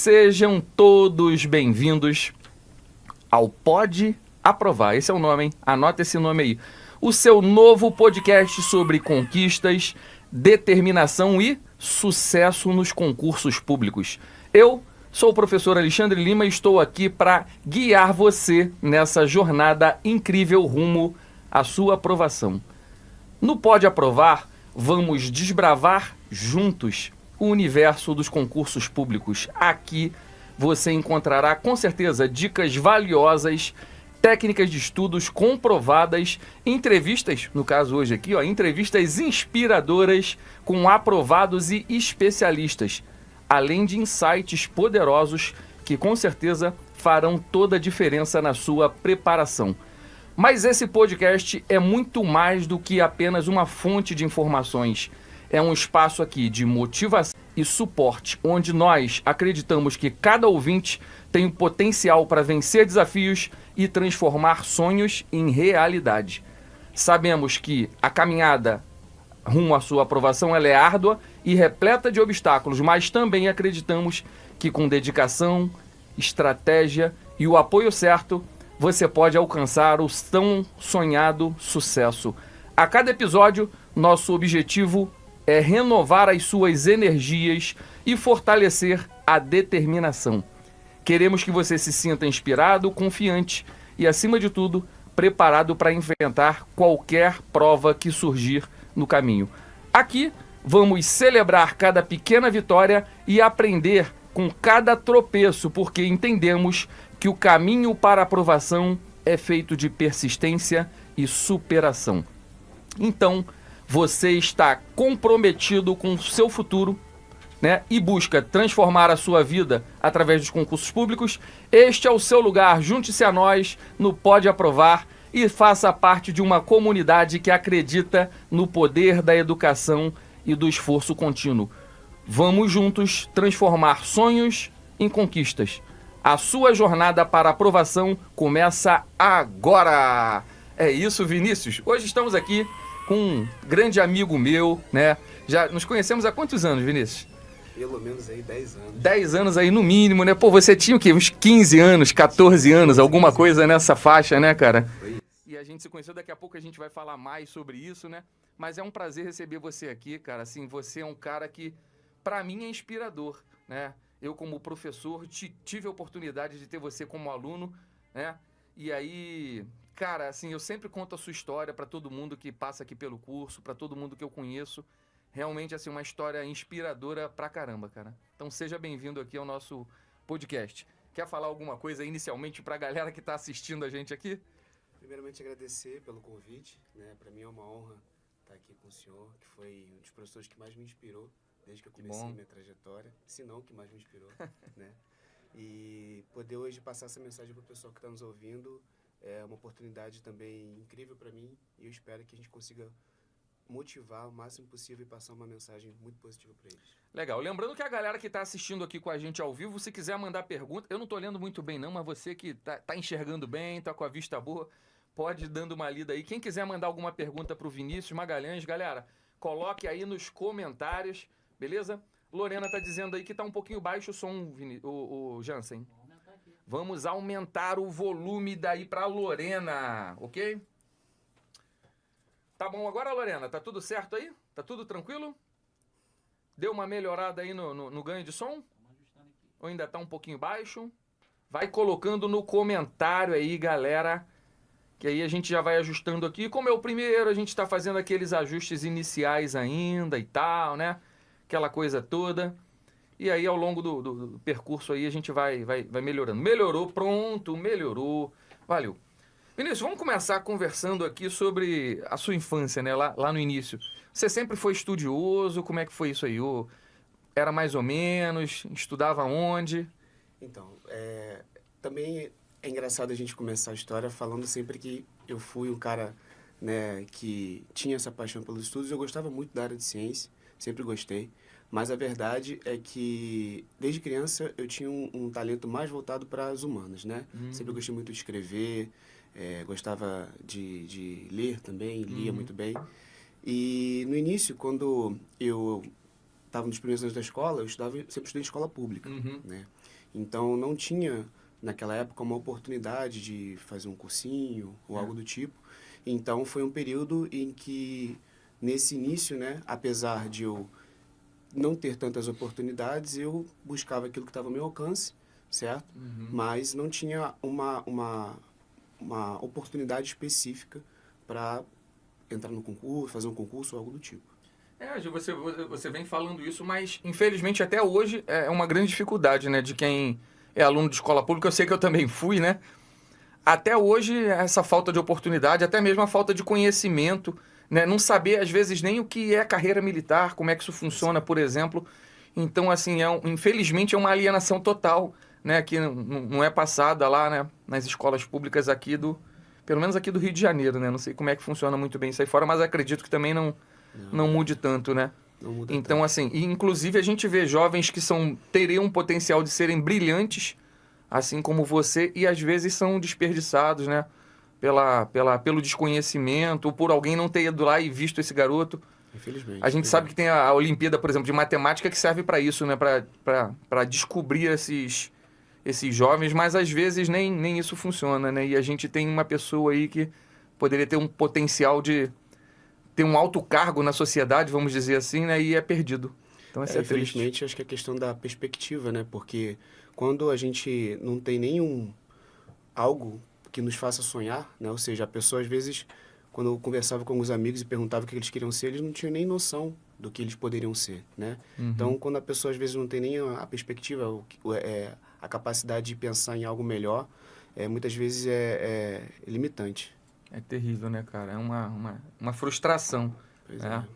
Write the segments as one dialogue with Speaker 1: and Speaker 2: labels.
Speaker 1: Sejam todos bem-vindos ao Pode Aprovar. Esse é o nome, hein? Anota esse nome aí. O seu novo podcast sobre conquistas, determinação e sucesso nos concursos públicos. Eu sou o professor Alexandre Lima e estou aqui para guiar você nessa jornada incrível rumo à sua aprovação. No Pode Aprovar, vamos desbravar juntos o universo dos concursos públicos. Aqui você encontrará com certeza dicas valiosas, técnicas de estudos comprovadas, entrevistas, no caso hoje aqui, entrevistas inspiradoras com aprovados e especialistas, além de insights poderosos que com certeza farão toda a diferença na sua preparação. Mas esse podcast é muito mais do que apenas uma fonte de informações. É um espaço aqui de motivação e suporte, onde nós acreditamos que cada ouvinte tem o potencial para vencer desafios e transformar sonhos em realidade. Sabemos que a caminhada rumo à sua aprovação ela é árdua e repleta de obstáculos, mas também acreditamos que com dedicação, estratégia e o apoio certo, você pode alcançar o tão sonhado sucesso. A cada episódio, nosso objetivo é renovar as suas energias e fortalecer a determinação. Queremos que você se sinta inspirado, confiante e, acima de tudo, preparado para enfrentar qualquer prova que surgir no caminho. Aqui, vamos celebrar cada pequena vitória e aprender com cada tropeço, porque entendemos que o caminho para a aprovação é feito de persistência e superação. Então, você está comprometido com o seu futuro, né, e busca transformar a sua vida através dos concursos públicos. Este é o seu lugar. Junte-se a nós no Pode Aprovar e faça parte de uma comunidade que acredita no poder da educação e do esforço contínuo. Vamos juntos transformar sonhos em conquistas. A sua jornada para a aprovação começa agora. É isso, Vinícius. Hoje estamos aqui com um grande amigo meu, né? Já nos conhecemos há quantos anos, Vinícius?
Speaker 2: Pelo menos aí 10 anos.
Speaker 1: 10 anos aí no mínimo, né? Pô, você tinha o quê? Uns 15 anos, 14 anos, alguma coisa nessa faixa, né, cara? E a gente se conheceu, daqui a pouco a gente vai falar mais sobre isso, né? Mas é um prazer receber você aqui, cara. Assim, você é um cara que, pra mim, é inspirador, né? Eu, como professor, tive a oportunidade de ter você como aluno, né? E aí, cara, assim, eu sempre conto a sua história pra todo mundo que passa aqui pelo curso, pra todo mundo que eu conheço. Realmente, assim, uma história inspiradora pra caramba, cara. Então, seja bem-vindo aqui ao nosso podcast. Quer falar alguma coisa inicialmente pra galera que tá assistindo a gente aqui?
Speaker 2: Primeiramente, agradecer pelo convite, né? Para mim é uma honra estar aqui com o senhor, que foi um dos professores que mais me inspirou desde que eu comecei minha trajetória, se não o que mais me inspirou, né? E poder hoje passar essa mensagem para o pessoal que está nos ouvindo é uma oportunidade também incrível para mim e eu espero que a gente consiga motivar o máximo possível e passar uma mensagem muito positiva para eles.
Speaker 1: Legal. Lembrando que a galera que está assistindo aqui com a gente ao vivo, se quiser mandar pergunta, eu não estou lendo muito bem não, mas você que tá enxergando bem, tá com a vista boa, pode ir dando uma lida aí. Quem quiser mandar alguma pergunta para o Vinícius Magalhães, galera, coloque aí nos comentários, beleza? Lorena tá dizendo aí que tá um pouquinho baixo o som, o Jansen. Vamos aumentar o volume daí para Lorena, ok? Tá bom agora, Lorena? Tá tudo certo aí? Tá tudo tranquilo? Deu uma melhorada aí no ganho de som? Ou ainda tá um pouquinho baixo? Vai colocando no comentário aí, galera, que aí a gente já vai ajustando aqui. Como é o primeiro, a gente tá fazendo aqueles ajustes iniciais ainda e tal, né? Aquela coisa toda. E aí, ao longo do percurso aí, a gente vai melhorando. Melhorou, pronto, melhorou. Valeu. Vinícius, vamos começar conversando aqui sobre a sua infância, né? Lá no início. Você sempre foi estudioso? Como é que foi isso aí? Ou era mais ou menos? Estudava onde?
Speaker 2: Então, também é engraçado a gente começar a história falando sempre que eu fui um cara, né, que tinha essa paixão pelos estudos. Eu gostava muito da área de ciência, sempre gostei. Mas a verdade é que, desde criança, eu tinha um talento mais voltado para as humanas, né? Sempre gostei muito de escrever, gostava de ler também, lia muito bem. E no início, quando eu estava nos primeiros anos da escola, eu sempre estudei em escola pública, né? Então, não tinha, naquela época, uma oportunidade de fazer um cursinho ou algo do tipo. Então, foi um período em que, nesse início, né, apesar de eu não ter tantas oportunidades, eu buscava aquilo que estava ao meu alcance, certo? Mas não tinha uma oportunidade específica para entrar no concurso, fazer um concurso ou algo do tipo.
Speaker 1: Gil, você vem falando isso, mas infelizmente até hoje é uma grande dificuldade, né, de quem é aluno de escola pública. Eu sei que eu também fui, né? Até hoje, essa falta de oportunidade, até mesmo a falta de conhecimento, né? Não saber, às vezes, nem o que é carreira militar, como é que isso funciona, por exemplo. Então, assim, infelizmente é uma alienação total, né? Que não é passada lá, né? Nas escolas públicas aqui pelo menos aqui do Rio de Janeiro, né? Não sei como é que funciona muito bem isso aí fora, mas acredito que também não mude tanto, né?
Speaker 2: Não muda
Speaker 1: Então,
Speaker 2: tanto.
Speaker 1: assim, e inclusive a gente vê jovens que teriam um potencial de serem brilhantes, assim como você, e às vezes são desperdiçados, né? Pelo desconhecimento, ou por alguém não ter ido lá e visto esse garoto. A
Speaker 2: Infelizmente.
Speaker 1: gente
Speaker 2: Pois
Speaker 1: sabe
Speaker 2: é.
Speaker 1: que tem a Olimpíada, por exemplo, de matemática que serve para isso, né? Para descobrir esses jovens, mas às vezes nem isso funciona, né? E a gente tem uma pessoa aí que poderia ter um potencial de ter um alto cargo na sociedade, vamos dizer assim, né? E é perdido. Então isso é triste.
Speaker 2: Infelizmente, acho que é questão da perspectiva, né? Porque quando a gente não tem algo que nos faça sonhar, né? Ou seja, a pessoa, às vezes, quando eu conversava com alguns amigos e perguntava o que eles queriam ser, eles não tinham nem noção do que eles poderiam ser, né? Então, quando a pessoa, às vezes, não tem nem a perspectiva, a capacidade de pensar em algo melhor, muitas vezes é limitante.
Speaker 1: É terrível, né, cara? É uma frustração.
Speaker 2: Pois
Speaker 1: Né?
Speaker 2: é.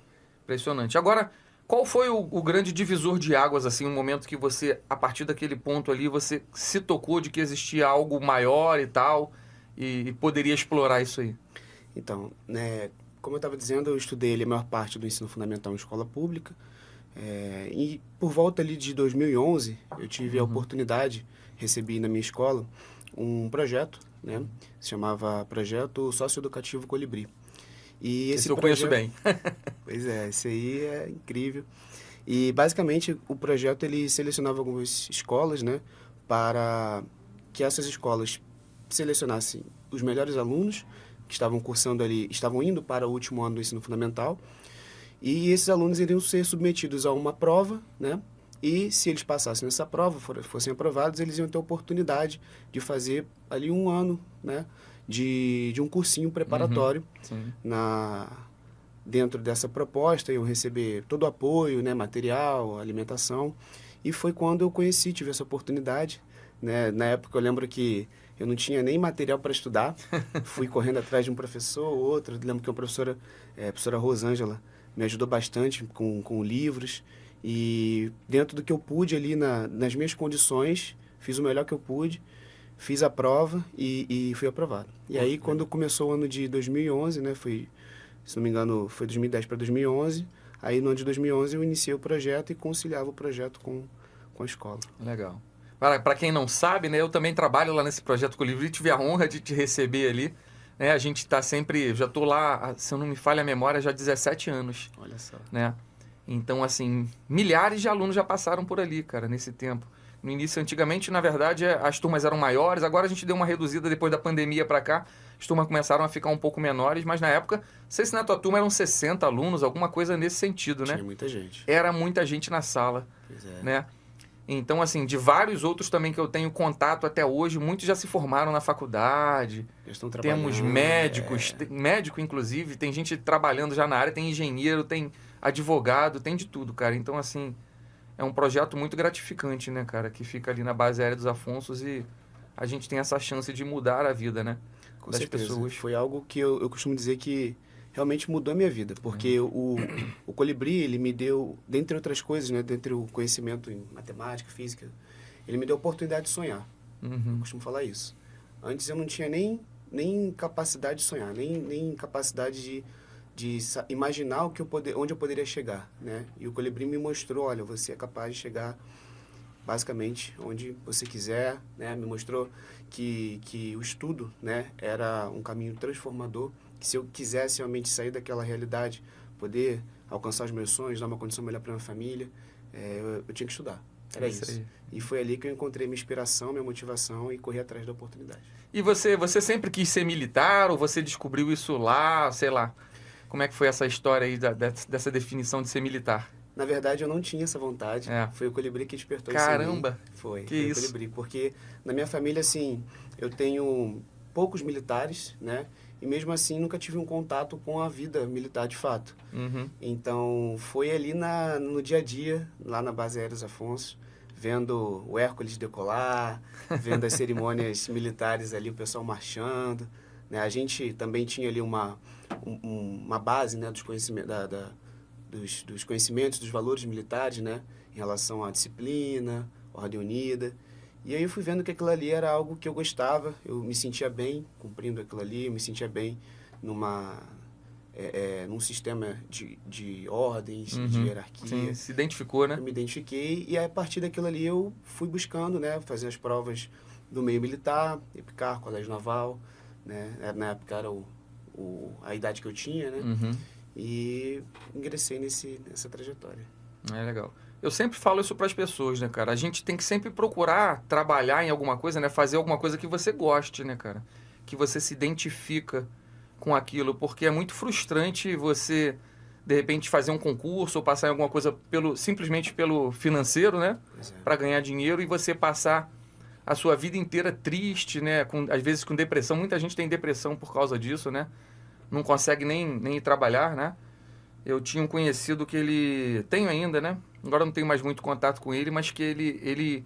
Speaker 1: Impressionante. Agora, qual foi o grande divisor de águas, assim, o momento que você, a partir daquele ponto ali, você se tocou de que existia algo maior e tal, e poderia explorar isso aí?
Speaker 2: Então, né, como eu estava dizendo, eu estudei ali a maior parte do ensino fundamental em escola pública. E por volta ali de 2011, eu tive a oportunidade, recebi na minha escola, um projeto, né? Se chamava Projeto Socioeducativo Colibri. E
Speaker 1: Esse eu conheço bem.
Speaker 2: Pois é, esse aí é incrível. E basicamente o projeto ele selecionava algumas escolas, né, para que essas escolas selecionassem os melhores alunos que estavam cursando ali, estavam indo para o último ano do ensino fundamental, e esses alunos iriam ser submetidos a uma prova, né? E se eles passassem nessa prova, fossem aprovados, eles iam ter a oportunidade de fazer ali um ano, né, de um cursinho preparatório
Speaker 1: Sim.
Speaker 2: dentro dessa proposta. Iam receber todo o apoio, né, material, alimentação. E foi quando eu tive essa oportunidade, né? Na época eu lembro que eu não tinha nem material para estudar, fui correndo atrás de um professor ou outro. Eu lembro que a professora Rosângela, me ajudou bastante com livros, e dentro do que eu pude ali, nas minhas condições, fiz o melhor que eu pude, fiz a prova e fui aprovado. E aí, quando começou o ano de 2011, né, se não me engano, foi 2010 para 2011, aí no ano de 2011 eu iniciei o projeto e conciliava o projeto com a escola.
Speaker 1: Legal. Para quem não sabe, né, eu também trabalho lá nesse projeto Colibri, tive a honra de te receber ali. Né, a gente está sempre, já estou lá, se eu não me falha a memória, já há 17 anos.
Speaker 2: Olha só.
Speaker 1: Né? Então, assim, milhares de alunos já passaram por ali, cara, nesse tempo. No início, antigamente, na verdade, as turmas eram maiores, agora a gente deu uma reduzida depois da pandemia para cá, as turmas começaram a ficar um pouco menores, mas na época, não sei se na tua turma eram 60 alunos, alguma coisa nesse sentido, né?
Speaker 2: Tinha muita gente.
Speaker 1: Era muita gente na sala,
Speaker 2: Pois é.
Speaker 1: né? Então, assim, de vários outros também que eu tenho contato até hoje, muitos já se formaram na faculdade.
Speaker 2: Já estão trabalhando.
Speaker 1: Temos médicos, médico inclusive, tem gente trabalhando já na área, tem engenheiro, tem advogado, tem de tudo, cara. Então, assim, é um projeto muito gratificante, né, cara, que fica ali na base aérea dos Afonsos, e a gente tem essa chance de mudar a vida, né,
Speaker 2: Com
Speaker 1: das
Speaker 2: certeza.
Speaker 1: pessoas.
Speaker 2: Foi algo que eu costumo dizer que realmente mudou a minha vida, porque o Colibri, ele me deu, dentre outras coisas, né, dentre o conhecimento em matemática, física, ele me deu a oportunidade de sonhar. Eu costumo falar isso. Antes eu não tinha nem capacidade de sonhar, nem capacidade de imaginar onde eu poderia chegar, né? E o Colibri me mostrou, olha, você é capaz de chegar basicamente onde você quiser, né? Me mostrou que o estudo, né, era um caminho transformador, que se eu quisesse realmente sair daquela realidade, poder alcançar os meus sonhos, dar uma condição melhor para minha família, eu tinha que estudar. Era
Speaker 1: É isso
Speaker 2: isso.
Speaker 1: aí.
Speaker 2: E foi ali que eu encontrei minha inspiração, minha motivação e corri atrás da oportunidade.
Speaker 1: E você sempre quis ser militar ou você descobriu isso lá, sei lá? Como é que foi essa história aí dessa definição de ser militar?
Speaker 2: Na verdade, eu não tinha essa vontade.
Speaker 1: É.
Speaker 2: Foi o Colibri que despertou
Speaker 1: Caramba!
Speaker 2: isso em mim. Foi
Speaker 1: Que
Speaker 2: o
Speaker 1: isso?
Speaker 2: Colibri. Porque na minha família, assim, eu tenho poucos militares, né? E mesmo assim, nunca tive um contato com a vida militar de fato.
Speaker 1: Uhum.
Speaker 2: Então, foi ali no dia a dia, lá na base Aéreos Afonso, vendo o Hércules decolar, vendo as cerimônias militares ali, o pessoal marchando, né? A gente também tinha ali uma base, né, dos conhecimentos, dos conhecimentos, dos valores militares, né, em relação à disciplina, ordem unida. E aí eu fui vendo que aquilo ali era algo que eu gostava, eu me sentia bem cumprindo aquilo ali, eu me sentia bem num sistema de ordens, de hierarquia.
Speaker 1: Sim, se identificou, né?
Speaker 2: Eu me identifiquei e a partir daquilo ali eu fui buscando, né, fazer as provas do meio militar, EPICAR, Colégio Naval, né, na época era a idade que eu tinha, né,
Speaker 1: Uhum.
Speaker 2: e ingressei nessa trajetória.
Speaker 1: É legal. Eu sempre falo isso para as pessoas, né, cara? A gente tem que sempre procurar trabalhar em alguma coisa, né? Fazer alguma coisa que você goste, né, cara? Que você se identifica com aquilo, porque é muito frustrante você, de repente, fazer um concurso ou passar em alguma coisa simplesmente pelo financeiro, né?
Speaker 2: Pois é.
Speaker 1: Para ganhar dinheiro e você passar a sua vida inteira triste, né? Às vezes com depressão. Muita gente tem depressão por causa disso, né? Não consegue nem ir trabalhar, né? Eu tinha um conhecido que ele... Tenho ainda, né? Agora eu não tenho mais muito contato com ele, mas que ele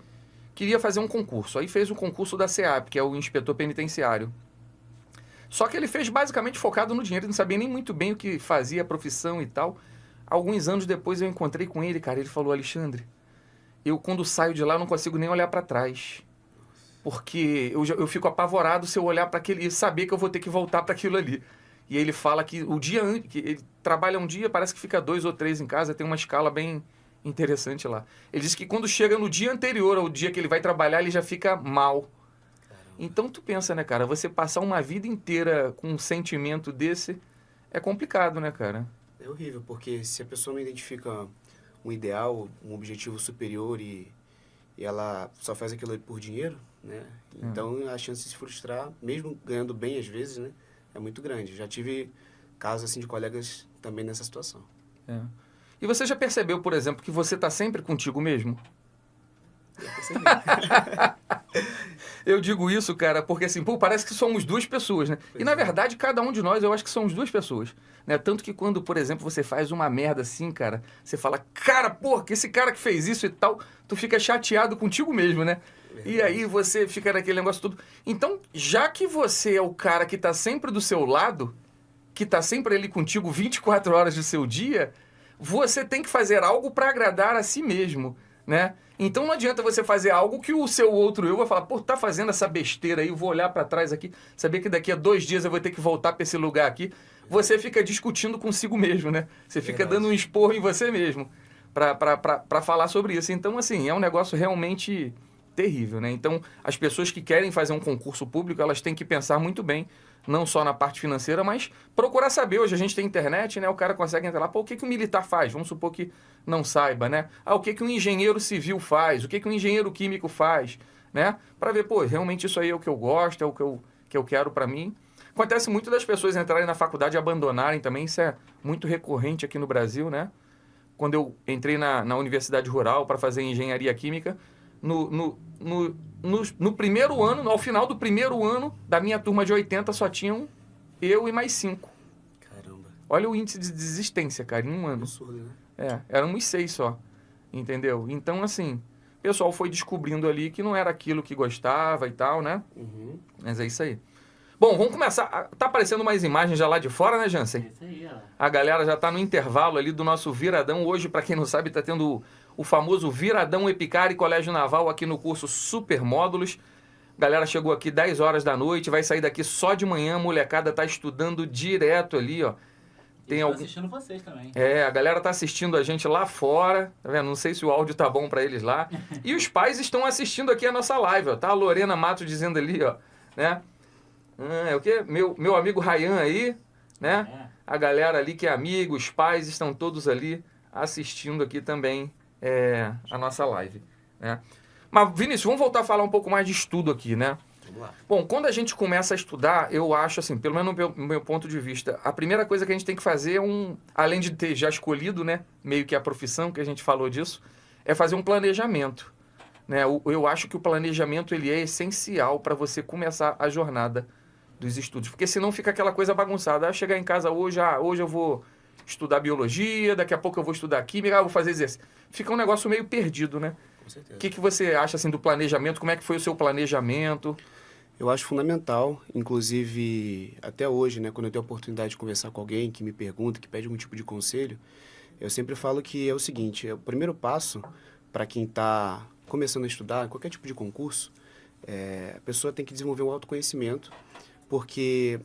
Speaker 1: queria fazer um concurso. Aí fez o concurso da SEAP, que é o inspetor penitenciário. Só que ele fez basicamente focado no dinheiro, ele não sabia nem muito bem o que fazia, a profissão e tal. Alguns anos depois eu encontrei com ele, cara, ele falou, Alexandre, eu quando saio de lá não consigo nem olhar para trás. Porque eu fico apavorado se eu olhar para aquele e saber que eu vou ter que voltar para aquilo ali. E ele fala que o dia antes, que ele trabalha um dia, parece que fica 2 ou 3 em casa, tem uma escala bem interessante lá. Ele diz que quando chega no dia anterior ao dia que ele vai trabalhar, ele já fica mal. Então tu pensa, né, cara, você passar uma vida inteira com um sentimento desse é complicado, né, cara?
Speaker 2: É horrível, porque se a pessoa não identifica um ideal, um objetivo superior e ela só faz aquilo ali por dinheiro, né? Então a chance de se frustrar, mesmo ganhando bem às vezes, né, é muito grande. Já tive casos assim de colegas também nessa situação.
Speaker 1: É. E você já percebeu, por exemplo, que você tá sempre contigo mesmo?
Speaker 2: Eu percebi.
Speaker 1: Eu digo isso, cara, porque assim, pô, parece que somos duas pessoas, né? E na verdade, cada um de nós, eu acho que somos duas pessoas, né? Tanto que quando, por exemplo, você faz uma merda assim, cara, você fala, cara, pô, que esse cara que fez isso e tal, tu fica chateado contigo mesmo, né? E aí você fica naquele negócio todo. Então, já que você é o cara que tá sempre do seu lado, que tá sempre ali contigo 24 horas do seu dia, você tem que fazer algo para agradar a si mesmo, né? Então não adianta você fazer algo que o seu outro eu vai falar, pô, tá fazendo essa besteira aí, eu vou olhar para trás aqui, saber que daqui a 2 dias eu vou ter que voltar para esse lugar aqui. Você fica discutindo consigo mesmo, né? Você fica dando um esporro em você mesmo para falar sobre isso. Então, assim, é um negócio realmente terrível, né? Então, as pessoas que querem fazer um concurso público, elas têm que pensar muito bem, não só na parte financeira, mas procurar saber. Hoje a gente tem internet, né? O cara consegue entrar lá, pô, o que o militar faz? Vamos supor que não saiba, né? Ah, o que um engenheiro civil faz? O que um engenheiro químico faz? Né? Para ver, pô, realmente isso aí é o que eu gosto, é o que eu quero para mim. Acontece muito das pessoas entrarem na faculdade e abandonarem também, isso é muito recorrente aqui no Brasil, né? Quando eu entrei na Universidade Rural para fazer engenharia química, no primeiro ano, ao final do primeiro ano, da minha turma de 80, só tinham eu e mais 5.
Speaker 2: Caramba.
Speaker 1: Olha o índice de desistência, cara, em um ano.
Speaker 2: Absurdo, né?
Speaker 1: Éramos 6 só, entendeu? Então, assim, o pessoal foi descobrindo ali que não era aquilo que gostava e tal, né?
Speaker 2: Uhum.
Speaker 1: Mas é isso aí. Bom, vamos começar. Tá aparecendo mais imagens já lá de fora, né, Jansen?
Speaker 3: Isso aí, ó.
Speaker 1: A galera já tá no intervalo ali do nosso viradão. Hoje, para quem não sabe, tá tendo o famoso Viradão EPICAR e Colégio Naval aqui no curso Super Módulos. A galera chegou aqui 10 horas da noite, vai sair daqui só de manhã. A molecada tá estudando direto ali, ó. Tem
Speaker 3: Tô
Speaker 1: algum...
Speaker 3: assistindo vocês também.
Speaker 1: A galera tá assistindo a gente lá fora, tá vendo? Não sei se o áudio tá bom para eles lá. E os pais estão assistindo aqui a nossa live, ó. Tá a Lorena Matos dizendo ali, ó, né? É o quê? Meu amigo Rayan aí, né?
Speaker 3: É.
Speaker 1: A galera ali que é amigo, os pais estão todos ali assistindo aqui também a nossa live. né? Mas, Vinícius, vamos voltar a falar um pouco mais de estudo aqui, né?
Speaker 2: Vamos lá.
Speaker 1: Bom, quando a gente começa a estudar, eu acho assim, pelo menos no meu ponto de vista, a primeira coisa que a gente tem que fazer é além de ter já escolhido, né, meio que a profissão, que a gente falou disso, é fazer um planejamento, né? Eu acho que o planejamento ele é essencial para você começar a jornada dos estudos, porque senão fica aquela coisa bagunçada. Ah, chegar em casa hoje, hoje eu vou estudar biologia, daqui a pouco eu vou estudar química, vou fazer exercício. Fica um negócio meio perdido, né?
Speaker 2: Com certeza.
Speaker 1: O que você acha assim do planejamento? Como é que foi o seu planejamento?
Speaker 2: Eu acho fundamental, inclusive até hoje, né, quando eu tenho a oportunidade de conversar com alguém que me pergunta, que pede algum tipo de conselho, eu sempre falo que é o seguinte, o primeiro passo para quem está começando a estudar, qualquer tipo de concurso, a pessoa tem que desenvolver um autoconhecimento, porque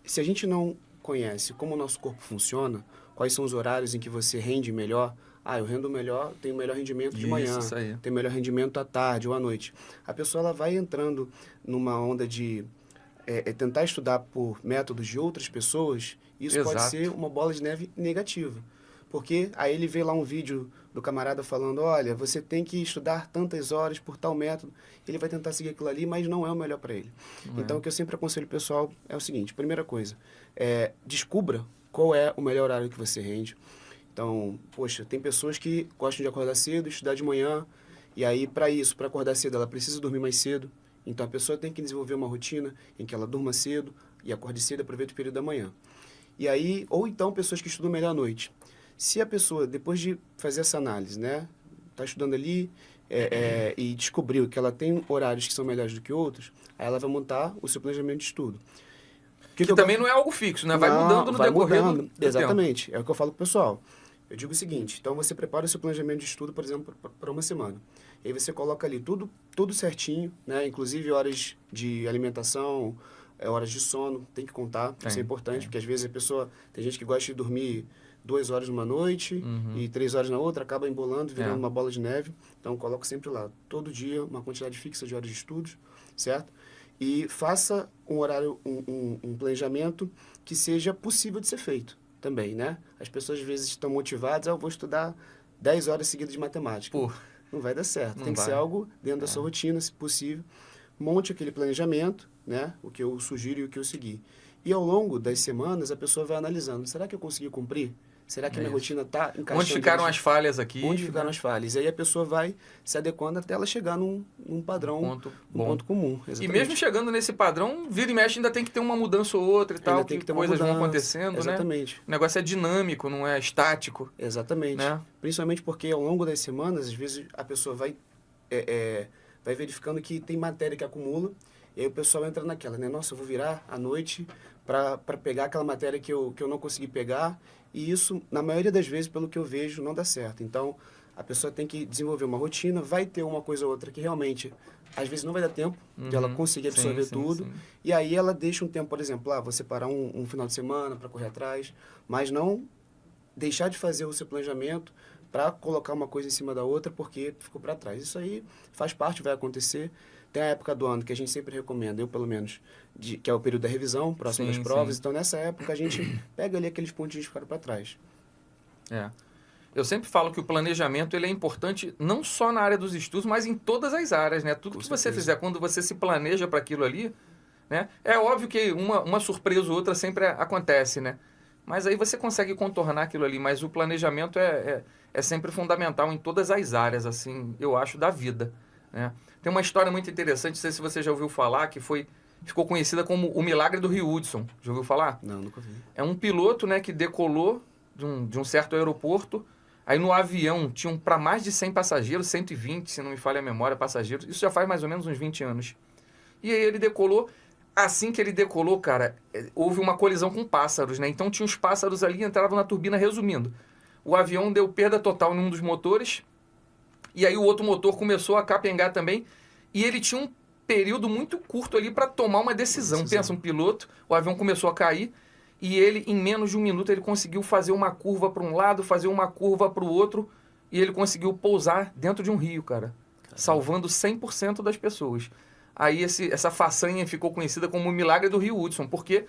Speaker 2: se a gente não conhece como o nosso corpo funciona, quais são os horários em que você rende melhor, eu rendo melhor, tenho melhor rendimento de manhã,
Speaker 1: Isso aí.
Speaker 2: tenho melhor rendimento à tarde ou à noite. A pessoa ela vai entrando numa onda de tentar estudar por métodos de outras pessoas, isso
Speaker 1: Exato.
Speaker 2: pode ser uma bola de neve negativa. Porque aí ele vê lá um vídeo do camarada falando, olha, você tem que estudar tantas horas por tal método. Ele vai tentar seguir aquilo ali, mas não é o melhor para ele. Então, o que eu sempre aconselho o pessoal é o seguinte, primeira coisa, descubra qual é o melhor horário que você rende. Então, poxa, tem pessoas que gostam de acordar cedo, estudar de manhã, e aí, para isso, para acordar cedo, ela precisa dormir mais cedo. Então, a pessoa tem que desenvolver uma rotina em que ela durma cedo e acorde cedo e aproveite o período da manhã. E aí, ou então, pessoas que estudam melhor à noite. Se a pessoa, depois de fazer essa análise, né, está estudando ali e descobriu que ela tem horários que são melhores do que outros, aí ela vai montar o seu planejamento de estudo.
Speaker 1: Que também não é algo fixo, né? Vai mudando no decorrer do
Speaker 2: Exatamente.
Speaker 1: tempo.
Speaker 2: É o que eu falo pro pessoal. Eu digo o seguinte, então você prepara o seu planejamento de estudo, por exemplo, para uma semana. E aí você coloca ali tudo certinho, né? Inclusive horas de alimentação, horas de sono, tem que contar. Isso é importante, porque às vezes a pessoa... Tem gente que gosta de dormir 2 horas numa noite e 3 horas na outra, acaba embolando, virando uma bola de neve. Então, coloco sempre lá, todo dia, uma quantidade fixa de horas de estudos, certo? E faça um horário, um planejamento que seja possível de ser feito também, né? As pessoas às vezes estão motivadas, eu vou estudar 10 horas seguidas de matemática.
Speaker 1: Pô,
Speaker 2: não vai dar certo.
Speaker 1: não
Speaker 2: Tem que
Speaker 1: vai.
Speaker 2: ser algo dentro da sua rotina, se possível. Monte aquele planejamento, né? O que eu sugiro e o que eu segui. E ao longo das semanas, a pessoa vai analisando. Será que eu consegui cumprir? Será que minha rotina está encaixando?
Speaker 1: Onde ficaram as falhas aqui?
Speaker 2: Onde ficaram as falhas? E aí a pessoa vai se adequando até ela chegar num padrão, ponto comum.
Speaker 1: Exatamente. E mesmo chegando nesse padrão, vira e mexe ainda tem que ter uma mudança ou outra e tal,
Speaker 2: ainda tem que ter
Speaker 1: coisas
Speaker 2: uma mudança,
Speaker 1: vão acontecendo,
Speaker 2: exatamente.
Speaker 1: Né? O negócio é dinâmico, não é estático.
Speaker 2: Exatamente.
Speaker 1: Né?
Speaker 2: Principalmente porque ao longo das semanas, às vezes a pessoa vai verificando que tem matéria que acumula, e aí o pessoal entra naquela, né? Nossa, eu vou virar à noite para pegar aquela matéria que eu não consegui pegar, e isso, na maioria das vezes, pelo que eu vejo, não dá certo. Então, a pessoa tem que desenvolver uma rotina, vai ter uma coisa ou outra que realmente, às vezes, não vai dar tempo de ela conseguir absorver tudo, e aí ela deixa um tempo, por exemplo, vou separar um final de semana para correr atrás, mas não deixar de fazer o seu planejamento para colocar uma coisa em cima da outra porque ficou para trás. Isso aí faz parte, vai acontecer. Tem a época do ano que a gente sempre recomenda, eu pelo menos, que é o período da revisão, próximo das provas. Então, nessa época, a gente pega ali aqueles pontinhos que ficaram para trás.
Speaker 1: Eu sempre falo que o planejamento ele é importante não só na área dos estudos, mas em todas as áreas, né? Tudo que você fizer, quando você se planeja para aquilo ali, né? É óbvio que uma surpresa ou outra sempre acontece, né? Mas aí você consegue contornar aquilo ali. Mas o planejamento é sempre fundamental em todas as áreas, assim, eu acho, da vida, né? Tem uma história muito interessante, não sei se você já ouviu falar, que ficou conhecida como o Milagre do Rio Hudson. Já ouviu falar?
Speaker 2: Não, nunca vi.
Speaker 1: É um piloto, né, que decolou de um certo aeroporto. Aí no avião tinham para mais de 100 passageiros, 120, se não me falha a memória, passageiros. Isso já faz mais ou menos uns 20 anos. E aí ele decolou. Assim que ele decolou, cara, houve uma colisão com pássaros, né? Então tinha os pássaros ali e entravam na turbina, resumindo. O avião deu perda total em um dos motores. E aí o outro motor começou a capengar também. E ele tinha um período muito curto ali para tomar uma decisão. Pensa, um piloto, o avião começou a cair. E ele, em menos de um minuto, ele conseguiu fazer uma curva para um lado, fazer uma curva para o outro. E ele conseguiu pousar dentro de um rio, cara. Salvando 100% das pessoas. Aí essa façanha ficou conhecida como o Milagre do Rio Hudson. Porque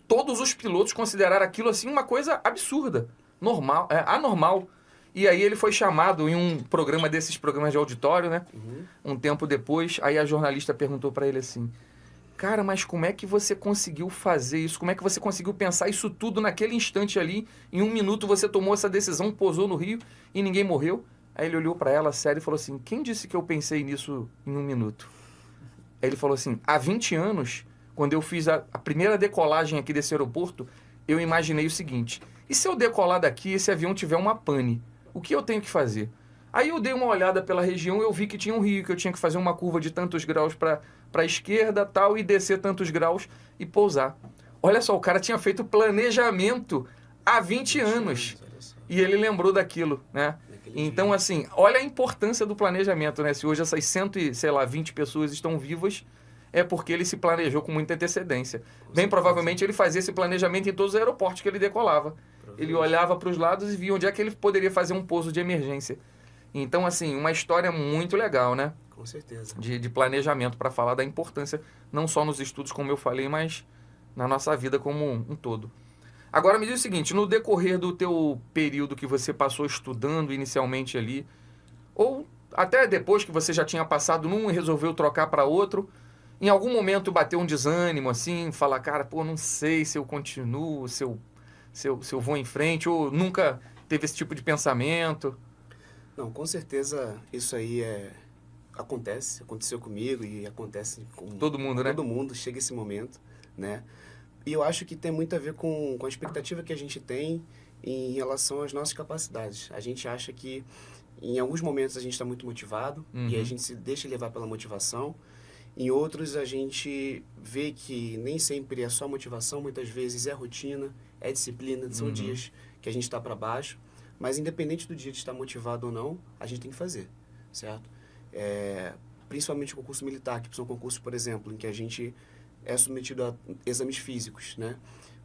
Speaker 1: todos os pilotos consideraram aquilo assim uma coisa absurda. Anormal. E aí ele foi chamado em um programa desses programas de auditório, né?
Speaker 2: Uhum.
Speaker 1: Um tempo depois, aí a jornalista perguntou para ele assim: cara, mas como é que você conseguiu fazer isso? Como é que você conseguiu pensar isso tudo naquele instante ali? Em 1 minuto você tomou essa decisão, pousou no Rio e ninguém morreu? Aí ele olhou para ela sério e falou assim: quem disse que eu pensei nisso em 1 minuto? Aí ele falou assim: há 20 anos, quando eu fiz a primeira decolagem aqui desse aeroporto, eu imaginei o seguinte: e se eu decolar daqui e esse avião tiver uma pane? O que eu tenho que fazer? Aí eu dei uma olhada pela região e eu vi que tinha um rio, que eu tinha que fazer uma curva de tantos graus para a esquerda tal, e descer tantos graus e pousar. Olha só, o cara tinha feito planejamento há 20 anos.
Speaker 2: Olha só.
Speaker 1: E ele lembrou daquilo, né?
Speaker 2: Naquele
Speaker 1: Então,
Speaker 2: dia.
Speaker 1: assim, olha a importância do planejamento, né? Se hoje essas 120 pessoas estão vivas, é porque ele se planejou com muita antecedência. Bem provavelmente ele fazia esse planejamento em todos os aeroportos que ele decolava. Ele olhava para os lados e via onde é que ele poderia fazer um pouso de emergência. Então, assim, uma história muito legal, né?
Speaker 2: Com certeza.
Speaker 1: De planejamento, para falar da importância, não só nos estudos, como eu falei, mas na nossa vida como um todo. Agora me diz o seguinte: no decorrer do teu período que você passou estudando inicialmente ali, ou até depois que você já tinha passado num e resolveu trocar para outro, em algum momento bateu um desânimo, assim, falar, cara, pô, não sei se eu continuo, se eu vou em frente, ou nunca teve esse tipo de pensamento?
Speaker 2: Não, com certeza isso aí aconteceu comigo e acontece com
Speaker 1: Todo mundo, né?
Speaker 2: todo mundo, chega esse momento, né? E eu acho que tem muito a ver com a expectativa que a gente tem em relação às nossas capacidades. A gente acha que em alguns momentos a gente está muito motivado e a gente se deixa levar pela motivação. Em outros a gente vê que nem sempre é só motivação, muitas vezes é rotina, é disciplina, são dias que a gente está para baixo. Mas independente do dia de estar motivado ou não, a gente tem que fazer, certo? Principalmente o concurso militar, que são concursos, por exemplo, em que a gente é submetido a exames físicos, né?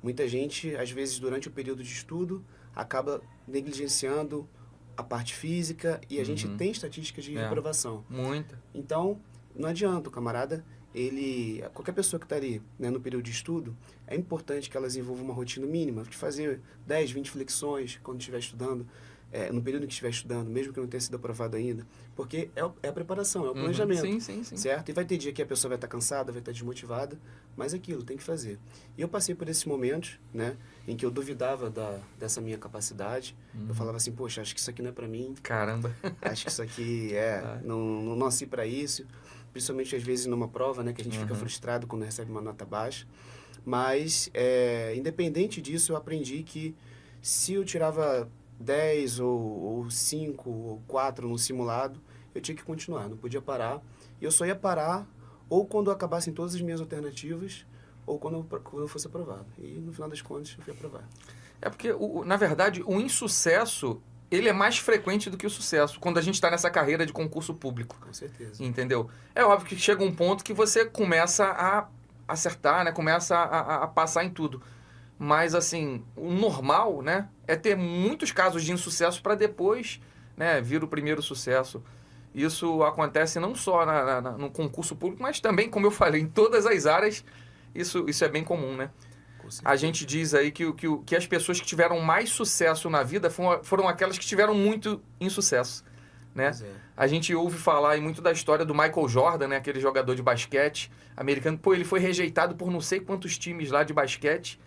Speaker 2: Muita gente, às vezes, durante o período de estudo, acaba negligenciando a parte física e a gente tem estatísticas de reprovação.
Speaker 1: Muita.
Speaker 2: Então, não adianta o camarada, qualquer pessoa que está ali, né, no período de estudo, é importante que elas envolvam uma rotina mínima, de fazer 10, 20 flexões quando estiver estudando, no período em que estiver estudando, mesmo que não tenha sido aprovado ainda, porque é a preparação, é o planejamento,
Speaker 1: Sim.
Speaker 2: certo? E vai ter dia que a pessoa vai estar cansada, vai estar desmotivada, mas aquilo, tem que fazer. E eu passei por esses momentos, né, em que eu duvidava dessa minha capacidade, eu falava assim, poxa, acho que isso aqui não é para mim,
Speaker 1: Caramba.
Speaker 2: acho que isso aqui não nasci para isso, principalmente às vezes numa prova, né, que a gente fica frustrado quando recebe uma nota baixa. Mas, independente disso, eu aprendi que se eu tirava 10 ou 5 ou 4 no simulado, eu tinha que continuar, não podia parar. E eu só ia parar ou quando acabassem todas as minhas alternativas ou quando eu fosse aprovado. E no final das contas, eu fui aprovado.
Speaker 1: É porque, na verdade, o insucesso, ele é mais frequente do que o sucesso, quando a gente está nessa carreira de concurso público.
Speaker 2: Com certeza.
Speaker 1: Entendeu? É óbvio que chega um ponto que você começa a acertar, né? Começa a passar em tudo. Mas, assim, o normal, né? É ter muitos casos de insucesso para depois, né, vir o primeiro sucesso. Isso acontece não só no concurso público, mas também, como eu falei, em todas as áreas, isso é bem comum, né?
Speaker 2: Com certeza.
Speaker 1: A gente diz aí que as pessoas que tiveram mais sucesso na vida foram aquelas que tiveram muito insucesso, né?
Speaker 2: Pois é.
Speaker 1: A gente ouve falar aí muito da história do Michael Jordan, né? Aquele jogador de basquete americano. Pô, ele foi rejeitado por não sei quantos times lá de basquete.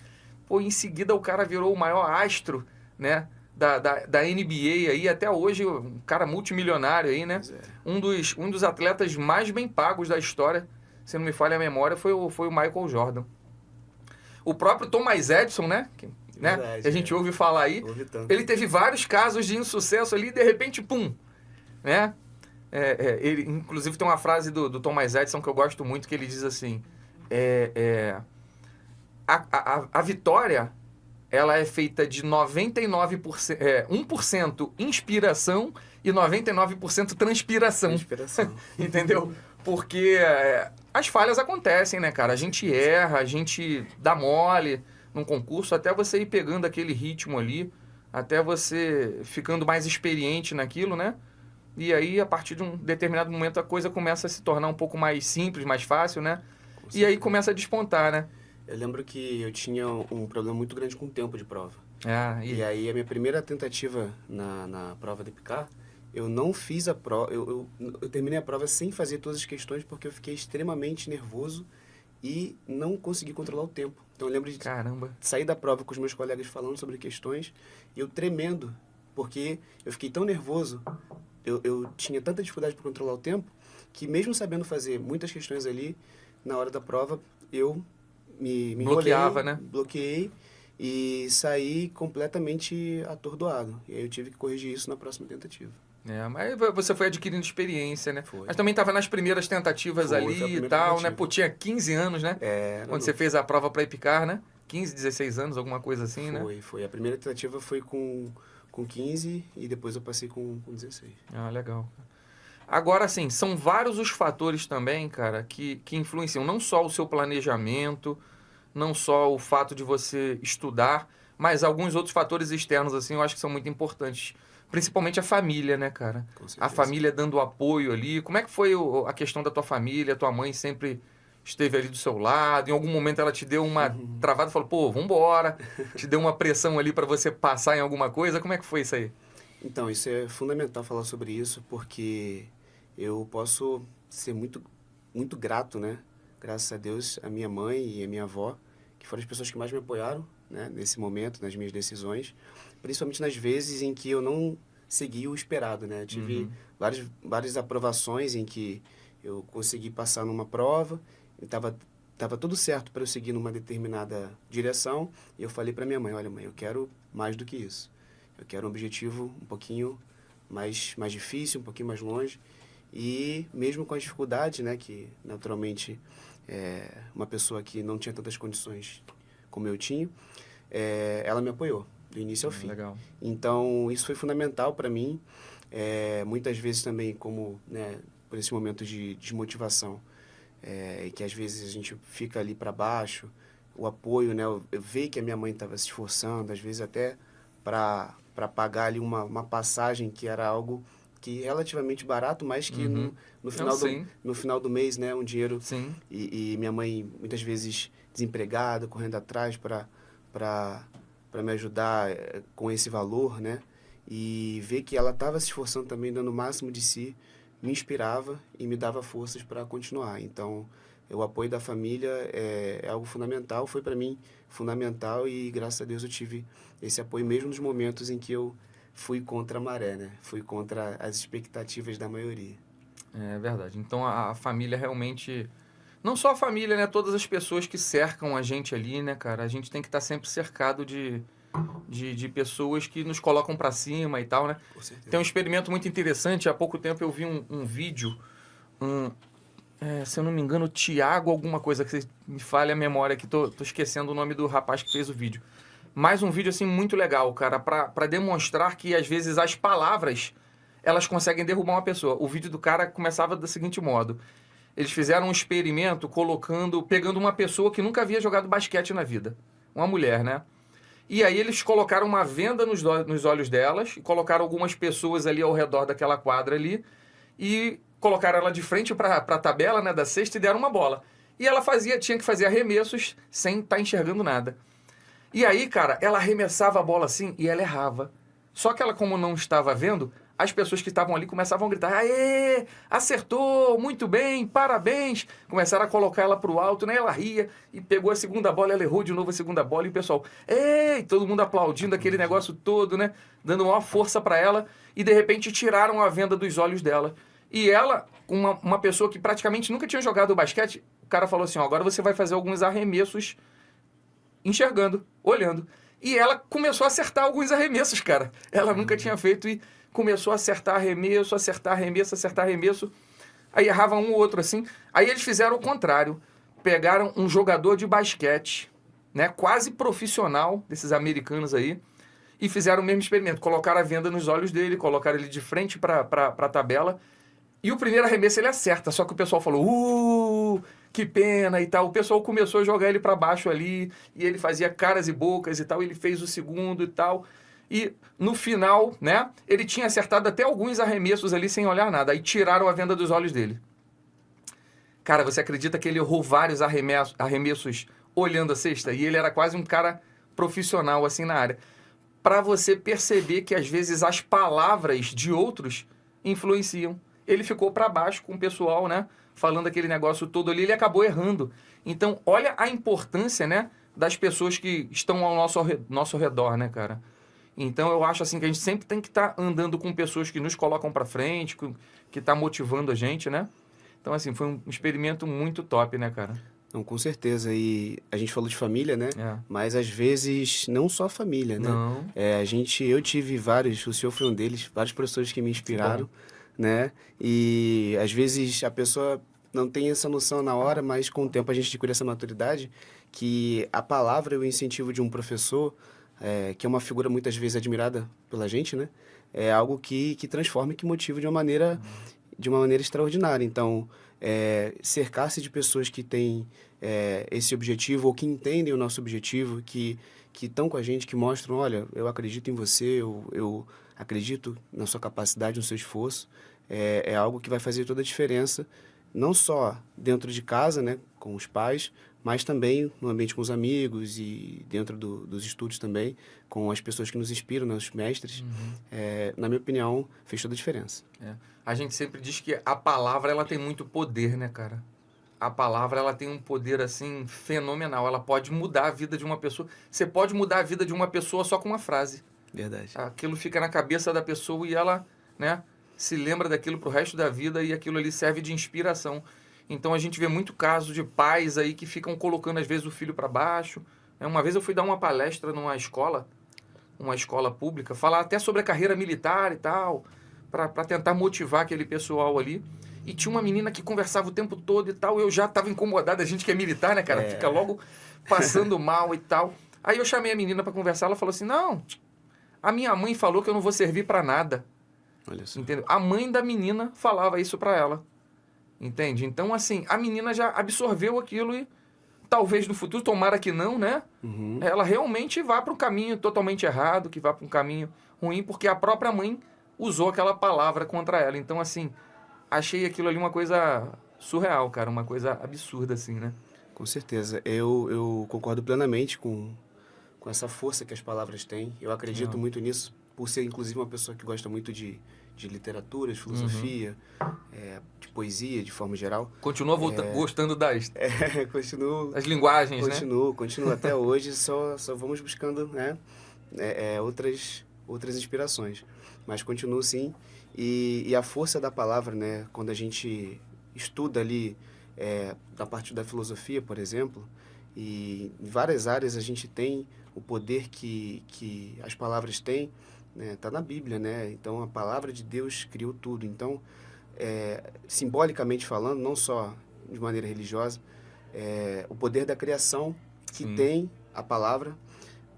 Speaker 1: Pô, em seguida o cara virou o maior astro, né? Da NBA aí, até hoje, um cara multimilionário aí, né?
Speaker 2: Pois é.
Speaker 1: Um dos atletas mais bem pagos da história, se não me falha a memória, foi o Michael Jordan. O próprio Thomas Edison, né?
Speaker 2: Verdade,
Speaker 1: Que a gente ouve falar aí,
Speaker 2: Ouve tanto.
Speaker 1: ele teve vários casos de insucesso ali, e de repente, pum, né? Ele, inclusive tem uma frase do Thomas Edison que eu gosto muito, que ele diz assim, a vitória, ela é feita de 99%, 1% inspiração e 99% transpiração.
Speaker 2: Inspiração.
Speaker 1: Entendeu? Porque as falhas acontecem, né, cara? A gente erra, a gente dá mole num concurso, até você ir pegando aquele ritmo ali, até você ficando mais experiente naquilo, né? E aí, a partir de um determinado momento, a coisa começa a se tornar um pouco mais simples, mais fácil, né? E aí começa a despontar, né?
Speaker 2: Eu lembro que eu tinha um problema muito grande com o tempo de prova. E aí, a minha primeira tentativa na prova de picar, eu não fiz a prova, eu terminei a prova sem fazer todas as questões porque eu fiquei extremamente nervoso e não consegui controlar o tempo. Então eu lembro de sair da prova com os meus colegas falando sobre questões e eu tremendo, porque eu fiquei tão nervoso, eu tinha tanta dificuldade para controlar o tempo, que mesmo sabendo fazer muitas questões ali, na hora da prova, eu me
Speaker 1: bloqueava,
Speaker 2: enrolei, bloqueei e saí completamente atordoado. E aí eu tive que corrigir isso na próxima tentativa.
Speaker 1: Mas você foi adquirindo experiência, né?
Speaker 2: Foi.
Speaker 1: Mas também estava nas primeiras tentativas ali e tal, né? Pô, tinha 15 anos, né? Quando você fez a prova para picar, né? 15, 16 anos, alguma coisa assim, né?
Speaker 2: Foi. A primeira tentativa foi com 15 e depois eu passei com 16.
Speaker 1: Legal. Agora, assim, são vários os fatores também, cara, que influenciam não só o seu planejamento, não só o fato de você estudar, mas alguns outros fatores externos, assim, eu acho que são muito importantes. Principalmente a família, né, cara? A família dando apoio ali. Como é que foi a questão da tua família? Tua mãe sempre esteve ali do seu lado? Em algum momento ela te deu uma travada e falou, pô, vambora. Te deu uma pressão ali para você passar em alguma coisa? Como é que foi isso aí?
Speaker 2: Então, isso é fundamental falar sobre isso, porque eu posso ser muito, muito grato, né? Graças a Deus, a minha mãe e a minha avó, que foram as pessoas que mais me apoiaram, né? Nesse momento, nas minhas decisões. Principalmente nas vezes em que eu não segui o esperado, né? Eu tive várias aprovações em que eu consegui passar numa prova, e tava tudo certo para eu seguir numa determinada direção, e eu falei para minha mãe, olha mãe, eu quero mais do que isso. Eu quero um objetivo um pouquinho mais difícil, um pouquinho mais longe, e mesmo com as dificuldades, né, que naturalmente uma pessoa que não tinha tantas condições como eu tinha, ela me apoiou do início ao fim.
Speaker 1: Legal.
Speaker 2: Então, isso foi fundamental para mim. Muitas vezes também, como, né, por esse momento de desmotivação, que às vezes a gente fica ali para baixo, o apoio, né, eu vi que a minha mãe estava se esforçando, às vezes até para pagar ali uma passagem que era algo que relativamente barato, mas que no final do mês, né, um dinheiro.
Speaker 1: Sim.
Speaker 2: E minha mãe, muitas vezes desempregada, correndo atrás para me ajudar com esse valor, né? E ver que ela estava se esforçando também, dando o máximo de si, me inspirava e me dava forças para continuar. Então, o apoio da família é algo fundamental, foi para mim fundamental e graças a Deus eu tive esse apoio mesmo nos momentos em que eu fui contra a maré, né? Fui contra as expectativas da maioria.
Speaker 1: É verdade. Então, a família realmente... Não só a família, né? Todas as pessoas que cercam a gente ali, né, cara? A gente tem que estar sempre cercado de pessoas que nos colocam para cima e tal, né?
Speaker 2: Com certeza.
Speaker 1: Tem um experimento muito interessante. Há pouco tempo eu vi um vídeo, se eu não me engano, Tiago alguma coisa, que me falha a memória, que tô esquecendo o nome do rapaz que fez o vídeo. Mais um vídeo, assim, muito legal, cara, para demonstrar que, às vezes, as palavras, elas conseguem derrubar uma pessoa. O vídeo do cara começava do seguinte modo. Eles fizeram um experimento pegando uma pessoa que nunca havia jogado basquete na vida. Uma mulher, né? E aí eles colocaram uma venda nos olhos delas, e colocaram algumas pessoas ali ao redor daquela quadra ali, e colocaram ela de frente para a tabela, né, da cesta e deram uma bola. E ela tinha que fazer arremessos sem estar enxergando nada. E aí, cara, ela arremessava a bola assim e ela errava. Só que ela, como não estava vendo, as pessoas que estavam ali começavam a gritar: aê, acertou, muito bem, parabéns. Começaram a colocar ela pro alto, né? Ela ria e pegou a segunda bola, ela errou de novo a segunda bola e o pessoal, ei, todo mundo aplaudindo aquele negócio todo, né? Dando maior força para ela e de repente tiraram a venda dos olhos dela. E ela, uma pessoa que praticamente nunca tinha jogado basquete, o cara falou assim: ó, agora você vai fazer alguns arremessos enxergando, olhando. E ela começou a acertar alguns arremessos, cara. Ela nunca tinha feito e começou a acertar arremesso, acertar arremesso, acertar arremesso. Aí errava um ou outro assim. Aí eles fizeram o contrário. Pegaram um jogador de basquete, né, quase profissional, desses americanos aí, e fizeram o mesmo experimento. Colocaram a venda nos olhos dele, colocaram ele de frente para a tabela. E o primeiro arremesso ele acerta, só que o pessoal falou, que pena e tal. O pessoal começou a jogar ele para baixo ali, e ele fazia caras e bocas e tal, ele fez o segundo e tal. E no final, né, ele tinha acertado até alguns arremessos ali sem olhar nada. Aí tiraram a venda dos olhos dele. Cara, você acredita que ele errou vários arremessos olhando a cesta? E ele era quase um cara profissional assim na área. para você perceber que às vezes as palavras de outros influenciam. Ele ficou para baixo com o pessoal, né? Falando aquele negócio todo ali, ele acabou errando. Então, olha a importância, né? Das pessoas que estão ao nosso redor, né, cara? Então, eu acho assim que a gente sempre tem que estar andando com pessoas que nos colocam para frente, que tá motivando a gente, né? Então, assim, foi um experimento muito top, né, cara?
Speaker 2: Não, com certeza. E a gente falou de família, né?
Speaker 1: É.
Speaker 2: Mas às vezes não só a família, né?
Speaker 1: Não.
Speaker 2: Eu tive vários, o senhor foi um deles, vários professores que me inspiraram, né? E às vezes a pessoa não tem essa noção na hora, mas com o tempo a gente adquire essa maturidade que a palavra e o incentivo de um professor, que é uma figura muitas vezes admirada pela gente, né? É algo que transforma e que motiva de uma maneira extraordinária. Então, cercar-se de pessoas que têm esse objetivo ou que entendem o nosso objetivo, que estão com a gente, que mostram, olha, eu acredito em você, eu acredito na sua capacidade, no seu esforço, é algo que vai fazer toda a diferença, não só dentro de casa, né, com os pais, mas também no ambiente com os amigos e dentro dos estudos também, com as pessoas que nos inspiram, né, os mestres. Na minha opinião, fez toda a diferença.
Speaker 1: A gente sempre diz que a palavra ela tem muito poder, né, cara? A palavra ela tem um poder assim fenomenal. Ela pode mudar a vida de uma pessoa. Você pode mudar a vida de uma pessoa só com uma frase.
Speaker 2: Verdade.
Speaker 1: Aquilo fica na cabeça da pessoa e ela, né, se lembra daquilo pro resto da vida e aquilo ali serve de inspiração. Então a gente vê muito caso de pais aí que ficam colocando às vezes o filho para baixo. Uma vez eu fui dar uma palestra numa escola pública, falar até sobre a carreira militar e tal, para tentar motivar aquele pessoal ali. E tinha uma menina que conversava o tempo todo e tal, eu já estava incomodado, a gente que é militar, né, cara? Fica logo passando mal e tal. Aí eu chamei a menina para conversar, ela falou assim, não, a minha mãe falou que eu não vou servir para nada.
Speaker 2: Olha só.
Speaker 1: Entendeu? A mãe da menina falava isso para ela. Entende? Então, assim, a menina já absorveu aquilo e talvez no futuro, tomara que não, né? Ela realmente vá para um caminho totalmente errado, que vá para um caminho ruim, porque a própria mãe usou aquela palavra contra ela. Então, assim, achei aquilo ali uma coisa surreal, cara, uma coisa absurda, assim, né?
Speaker 2: Com certeza. Eu concordo plenamente com essa força que as palavras têm. Eu acredito muito nisso, por ser, inclusive, uma pessoa que gosta muito de literatura, de filosofia, de poesia, de forma geral.
Speaker 1: Continua gostando das
Speaker 2: Continuo.
Speaker 1: das linguagens,
Speaker 2: Continuo até hoje, só vamos buscando, né, outras inspirações. Mas continuo, sim. E a força da palavra, né, quando a gente estuda ali, da parte da filosofia, por exemplo, e em várias áreas a gente tem o poder que as palavras têm, né, tá na Bíblia, né? Então a palavra de Deus criou tudo. Então, simbolicamente falando, não só de maneira religiosa, o poder da criação que tem a palavra,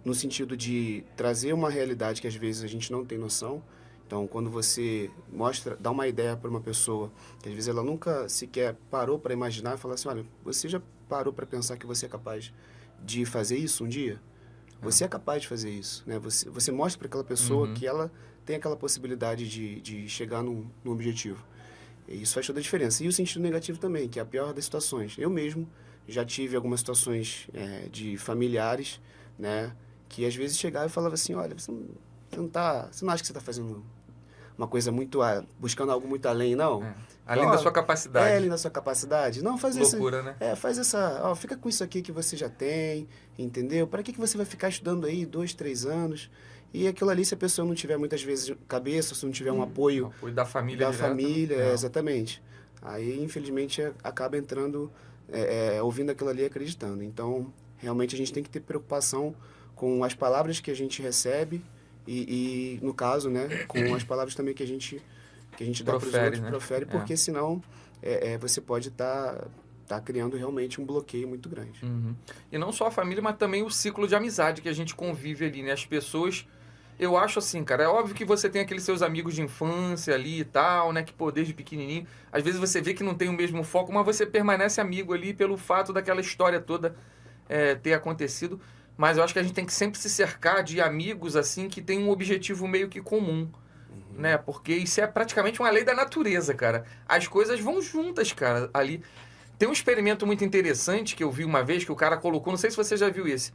Speaker 2: no sentido de trazer uma realidade que às vezes a gente não tem noção. Então, quando você dá uma ideia para uma pessoa que às vezes ela nunca sequer parou para imaginar, e fala assim, olha, você já parou para pensar que você é capaz de fazer isso um dia? Você é capaz de fazer isso, né? Você mostra para aquela pessoa que ela tem aquela possibilidade de chegar num objetivo. E isso faz toda a diferença. E o sentido negativo também, que é a pior das situações. Eu mesmo já tive algumas situações de familiares, né? Que às vezes chegava e falava assim, olha, você não acha que você está fazendo uma coisa muito, buscando algo muito além, não?
Speaker 1: Além da sua capacidade.
Speaker 2: Além da sua capacidade. Não, faz isso.
Speaker 1: Loucura, né?
Speaker 2: Faz essa, fica com isso aqui que você já tem, entendeu? Para que você vai ficar estudando aí 2, 3 anos? E aquilo ali, se a pessoa não tiver muitas vezes cabeça, se não tiver um apoio
Speaker 1: da família.
Speaker 2: Da
Speaker 1: direto,
Speaker 2: família,
Speaker 1: né?
Speaker 2: Exatamente. Aí, infelizmente, acaba entrando, ouvindo aquilo ali e acreditando. Então, realmente, a gente tem que ter preocupação com as palavras que a gente recebe e no caso, né, com as palavras também que a gente dá para os outros,
Speaker 1: né?
Speaker 2: Profere, porque senão você pode estar criando realmente um bloqueio muito grande.
Speaker 1: E não só a família, mas também o ciclo de amizade que a gente convive ali, né? As pessoas, eu acho assim, cara, é óbvio que você tem aqueles seus amigos de infância ali e tal, né, que pô, desde pequenininho, às vezes você vê que não tem o mesmo foco, mas você permanece amigo ali pelo fato daquela história toda ter acontecido. Mas eu acho que a gente tem que sempre se cercar de amigos, assim, que tem um objetivo meio que comum, né? Porque isso é praticamente uma lei da natureza, cara. As coisas vão juntas, cara, ali. Tem um experimento muito interessante que eu vi uma vez, que o cara colocou, não sei se você já viu esse.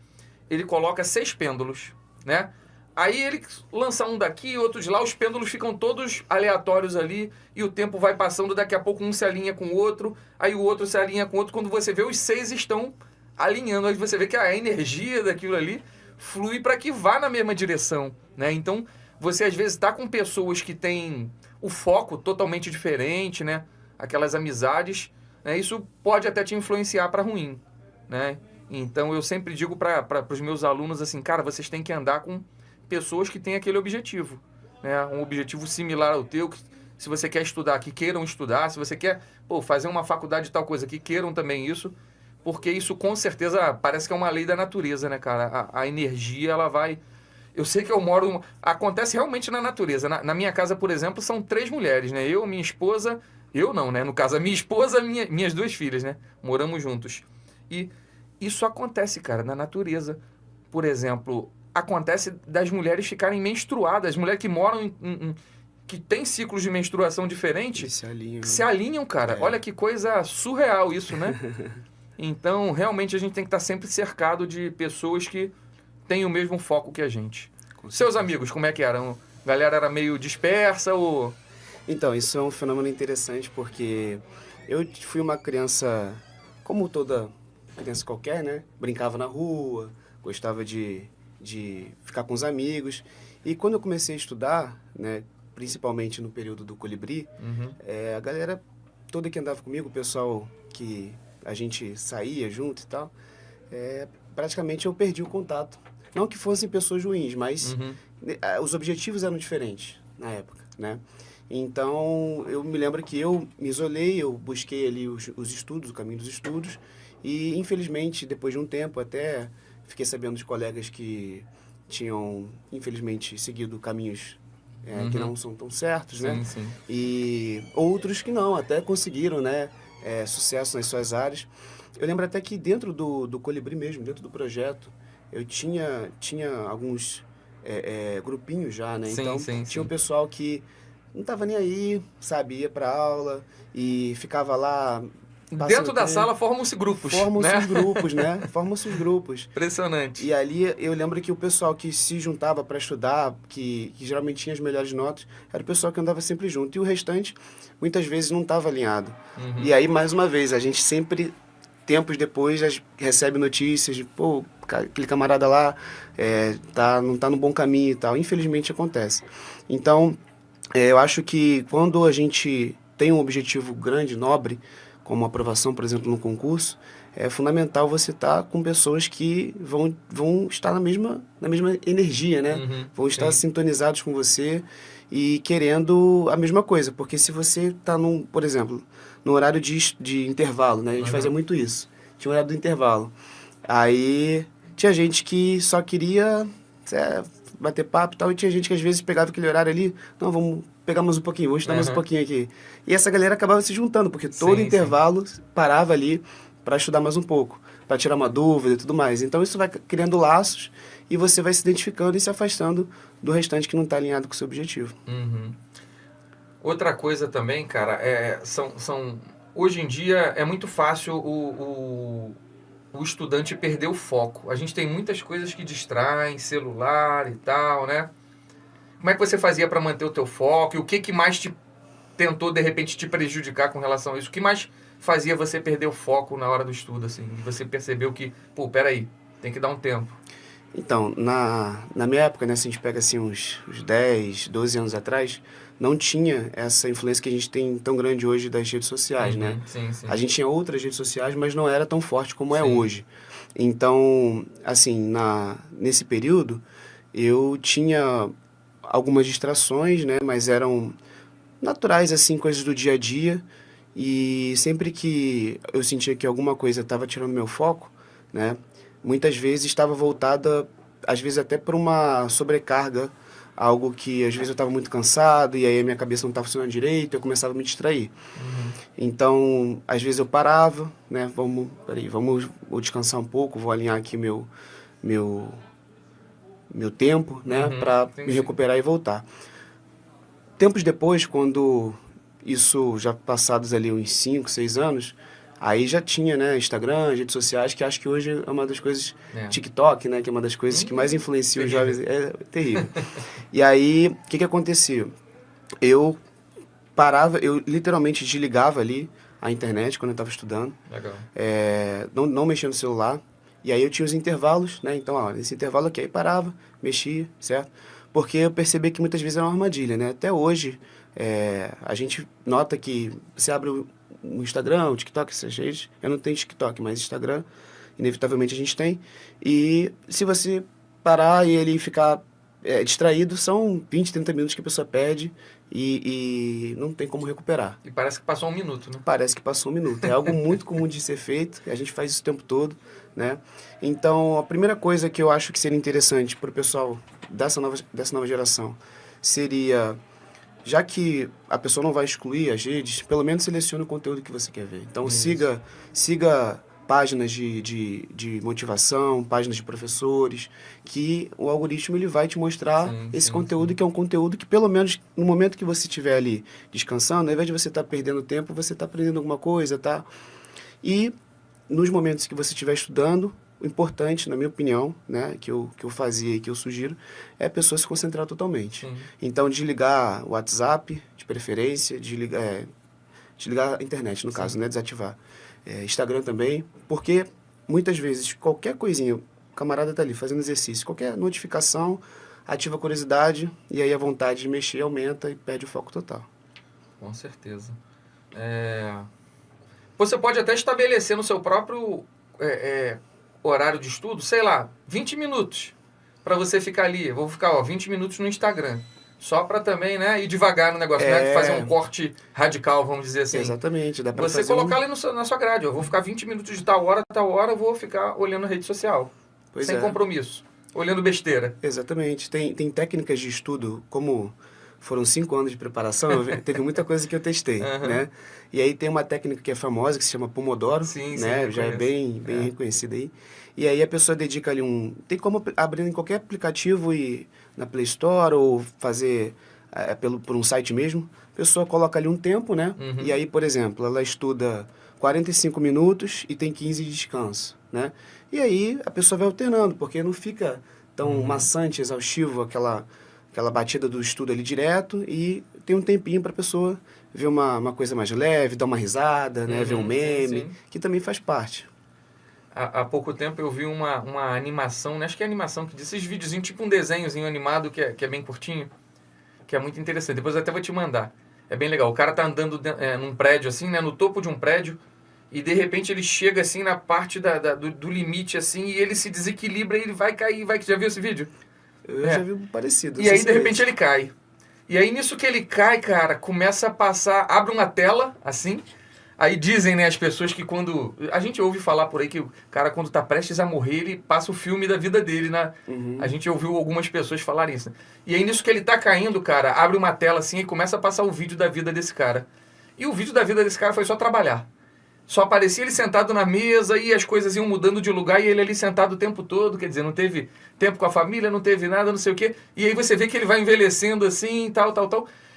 Speaker 1: Ele coloca 6 pêndulos, né? Aí ele lança um daqui, outro de lá, os pêndulos ficam todos aleatórios ali, e o tempo vai passando, daqui a pouco um se alinha com o outro, aí o outro se alinha com o outro, quando você vê, os 6 estão alinhando, aí você vê que a energia daquilo ali flui para que vá na mesma direção, né? Então, você às vezes está com pessoas que têm o foco totalmente diferente, né? Aquelas amizades, né? Isso pode até te influenciar para ruim, né? Então, eu sempre digo para os meus alunos assim, cara, vocês têm que andar com pessoas que têm aquele objetivo, né? Um objetivo similar ao teu, que, se você quer estudar, que queiram estudar, se você quer fazer uma faculdade de tal coisa, que queiram também isso, porque isso com certeza parece que é uma lei da natureza, né, cara? A energia, ela vai... Eu sei que eu moro... Acontece realmente na natureza. Na minha casa, por exemplo, são 3 mulheres, né? Eu, minha esposa... Eu não, né? No caso, a minha esposa e minhas 2 filhas, né? Moramos juntos. E isso acontece, cara, na natureza. Por exemplo, acontece das mulheres ficarem menstruadas. Mulheres que moram que têm ciclos de menstruação diferentes, que se alinham, cara. Olha que coisa surreal isso, né? Então, realmente, a gente tem que estar sempre cercado de pessoas que têm o mesmo foco que a gente. Seus amigos, como é que eram? A galera era meio dispersa ou...
Speaker 2: Então, isso é um fenômeno interessante porque eu fui uma criança, como toda criança qualquer, né? Brincava na rua, gostava de ficar com os amigos. E quando eu comecei a estudar, né, principalmente no período do Colibri, a galera toda que andava comigo, o pessoal que a gente saía junto e tal, praticamente eu perdi o contato. Não que fossem pessoas ruins, mas os objetivos eram diferentes na época, né? Então, eu me lembro que eu me isolei, eu busquei ali os estudos, o caminho dos estudos, e infelizmente, depois de um tempo, até fiquei sabendo de colegas que tinham, infelizmente, seguido caminhos que não são tão certos,
Speaker 1: sim,
Speaker 2: né?
Speaker 1: Sim.
Speaker 2: E outros que não, até conseguiram, né, sucesso nas suas áreas. Eu lembro até que dentro do Colibri mesmo, dentro do projeto, eu tinha alguns grupinhos já, né?
Speaker 1: Sim,
Speaker 2: Então,
Speaker 1: sim,
Speaker 2: tinha um
Speaker 1: sim.
Speaker 2: pessoal que não tava nem aí, sabe? Ia pra aula e ficava lá passando
Speaker 1: Dentro da
Speaker 2: tempo.
Speaker 1: sala formam-se grupos,
Speaker 2: Formam-se
Speaker 1: né?
Speaker 2: os grupos, né? Formam-se os grupos.
Speaker 1: Impressionante.
Speaker 2: E ali eu lembro que o pessoal que se juntava para estudar, que geralmente tinha as melhores notas, era o pessoal que andava sempre junto. E o restante, muitas vezes, não estava alinhado. E aí, mais uma vez, a gente sempre, tempos depois, recebe notícias de, pô, aquele camarada lá não tá no bom caminho e tal. Infelizmente, acontece. Então, eu acho que quando a gente tem um objetivo grande, nobre, como aprovação, por exemplo, no concurso, é fundamental você estar com pessoas que vão estar na mesma energia, né? Vão estar sintonizados com você e querendo a mesma coisa. Porque se você está, por exemplo, no horário de intervalo, né? A gente fazia muito isso. Tinha o horário do intervalo. Aí tinha gente que só queria bater papo e tal, e tinha gente que às vezes pegava aquele horário ali, não, vamos pegar mais um pouquinho, vamos estudar mais um pouquinho aqui. E essa galera acabava se juntando, porque todo intervalo parava ali para estudar mais um pouco, para tirar uma dúvida e tudo mais. Então isso vai criando laços e você vai se identificando e se afastando do restante que não está alinhado com o seu objetivo.
Speaker 1: Outra coisa também, cara, hoje em dia é muito fácil o estudante perder o foco. A gente tem muitas coisas que distraem, celular e tal, né? Como é que você fazia para manter o teu foco? E o que mais te tentou, de repente, te prejudicar com relação a isso? O que mais fazia você perder o foco na hora do estudo, assim? E você percebeu que, pô, peraí, tem que dar um tempo.
Speaker 2: Então, na minha época, né, se a gente pega assim uns 10, 12 anos atrás, não tinha essa influência que a gente tem tão grande hoje das redes sociais, né?
Speaker 1: Sim.
Speaker 2: A gente tinha outras redes sociais, mas não era tão forte como é hoje. Então, assim, nesse período, eu tinha algumas distrações, né? Mas eram naturais, assim, coisas do dia a dia. E sempre que eu sentia que alguma coisa estava tirando meu foco, né? Muitas vezes estava voltada, às vezes até por uma sobrecarga, algo que às vezes eu estava muito cansado e aí a minha cabeça não estava funcionando direito, eu começava a me distrair. Então, às vezes eu parava, né? Vou descansar um pouco, vou alinhar aqui meu tempo, né? Para me recuperar e voltar. Tempos depois, quando isso já passados ali uns 5, 6 anos, Aí já tinha, né, Instagram, redes sociais, que acho que hoje é uma das coisas, TikTok, né, que é uma das coisas que mais influencia os jovens, é terrível. E aí, o que acontecia? Eu parava, eu literalmente desligava ali a internet quando eu estava estudando.
Speaker 1: Legal.
Speaker 2: Não mexia no celular. E aí eu tinha os intervalos, né? Então, ó, nesse intervalo aqui, aí parava, mexia, certo? Porque eu percebi que muitas vezes era uma armadilha, né? Até hoje, a gente nota que você abre o Instagram, o TikTok, essas redes. Eu não tenho TikTok, mas Instagram, inevitavelmente a gente tem. E se você parar e ele ficar distraído, são 20, 30 minutos que a pessoa perde e não tem como recuperar.
Speaker 1: E parece que passou um minuto, né?
Speaker 2: Parece que passou um minuto. É algo muito comum de ser feito, a gente faz isso o tempo todo, né? Então, a primeira coisa que eu acho que seria interessante para o pessoal dessa nova geração seria, já que a pessoa não vai excluir as redes, pelo menos selecione o conteúdo que você quer ver. Então, siga páginas de motivação, páginas de professores, que o algoritmo ele vai te mostrar esse conteúdo, que é um conteúdo que, pelo menos no momento que você estiver ali descansando, ao invés de você estar perdendo tempo, você está aprendendo alguma coisa, tá? E nos momentos que você estiver estudando, o importante, na minha opinião, né, que eu fazia e que eu sugiro, é a pessoa se concentrar totalmente. Então, desligar o WhatsApp, de preferência, desligar a internet, no caso, né, desativar. Instagram também, porque muitas vezes qualquer coisinha, o camarada tá ali fazendo exercício, qualquer notificação ativa a curiosidade e aí a vontade de mexer aumenta e perde o foco total.
Speaker 1: Com certeza. Você pode até estabelecer no seu próprio horário de estudo, sei lá, 20 minutos para você ficar ali. Eu vou ficar 20 minutos no Instagram. Só para também, né, ir devagar no negócio, não é fazer um corte radical, vamos dizer assim.
Speaker 2: Exatamente. Dá pra
Speaker 1: você colocar ali na sua grade, eu vou ficar 20 minutos de tal hora, eu vou ficar olhando a rede social. Sem compromisso. Olhando besteira.
Speaker 2: Exatamente. Tem técnicas de estudo, como foram 5 anos de preparação, teve muita coisa que eu testei, né? E aí tem uma técnica que é famosa, que se chama Pomodoro, né? Já é bem reconhecida aí. E aí a pessoa dedica ali tem como abrir em qualquer aplicativo e na Play Store ou fazer por um site mesmo. A pessoa coloca ali um tempo, né? E aí, por exemplo, ela estuda 45 minutos e tem 15 de descanso, né? E aí a pessoa vai alternando, porque não fica tão maçante, exaustivo aquela batida do estudo ali direto, e tem um tempinho para a pessoa ver uma coisa mais leve, dar uma risada, né? Ver um meme, que também faz parte.
Speaker 1: Há pouco tempo eu vi uma animação, né? Acho que é animação, que diz esses videozinhos, tipo um desenhozinho animado que é bem curtinho, que é muito interessante. Depois eu até vou te mandar. É bem legal. O cara tá andando num prédio assim, né? No topo de um prédio, e de repente ele chega assim na parte do limite assim, e ele se desequilibra e ele vai cair, Já viu esse vídeo?
Speaker 2: Eu já vi um parecido.
Speaker 1: E aí de repente ele cai. E aí nisso que ele cai, cara, começa a passar, abre uma tela assim. Aí dizem, né, as pessoas que quando... A gente ouve falar por aí que o cara, quando tá prestes a morrer, ele passa o filme da vida dele, né? A gente ouviu algumas pessoas falarem isso. Né? E aí, nisso que ele tá caindo, cara, abre uma tela assim e começa a passar o vídeo da vida desse cara. E o vídeo da vida desse cara foi só trabalhar. Só aparecia ele sentado na mesa e as coisas iam mudando de lugar e ele ali sentado o tempo todo. Quer dizer, não teve tempo com a família, não teve nada, não sei o quê. E aí você vê que ele vai envelhecendo assim, tal.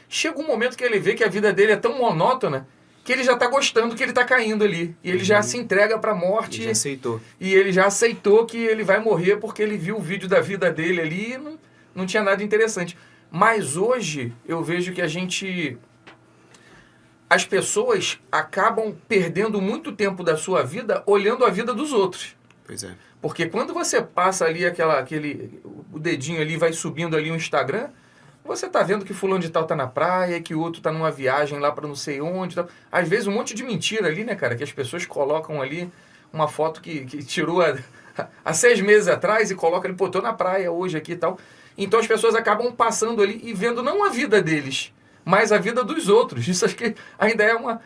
Speaker 1: Chega um momento que ele vê que a vida dele é tão monótona que ele já tá gostando que ele tá caindo ali. E ele já se entrega pra morte.
Speaker 2: Ele já aceitou.
Speaker 1: E ele já aceitou que ele vai morrer porque ele viu o vídeo da vida dele ali e não tinha nada interessante. Mas hoje eu vejo que as pessoas acabam perdendo muito tempo da sua vida olhando a vida dos outros.
Speaker 2: Pois é.
Speaker 1: Porque quando você passa ali o dedinho ali, vai subindo ali o Instagram, você tá vendo que fulano de tal tá na praia, que o outro tá numa viagem lá pra não sei onde. Tal. Às vezes um monte de mentira ali, né, cara? Que as pessoas colocam ali uma foto que tirou há 6 meses atrás e coloca ali, pô, tô na praia hoje aqui e tal. Então as pessoas acabam passando ali e vendo não a vida deles, mas a vida dos outros. Isso acho que ainda é uma